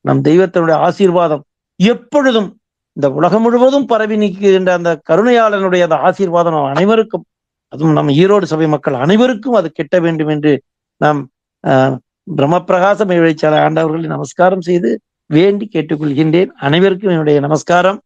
Speaker 2: நம் தெய்வத்தினுடைய ஆசீர்வாதம் எப்பொழுதும் இந்த உலகம் முழுவதும் பரவி நிற்கின்ற அந்த கருணையாளனுடைய அந்த ஆசீர்வாதம் நம் அனைவருக்கும், அதுவும் நம் ஈரோடு சபை மக்கள் அனைவருக்கும் அது கிட்ட வேண்டும் என்று நாம் பிரம்மபிரகாச மெய்வழிச்சாலை ஆண்டவர்களை நமஸ்காரம் செய்து வேண்டி கேட்டுக்கொள்கின்றேன். அனைவருக்கும் என்னுடைய நமஸ்காரம்.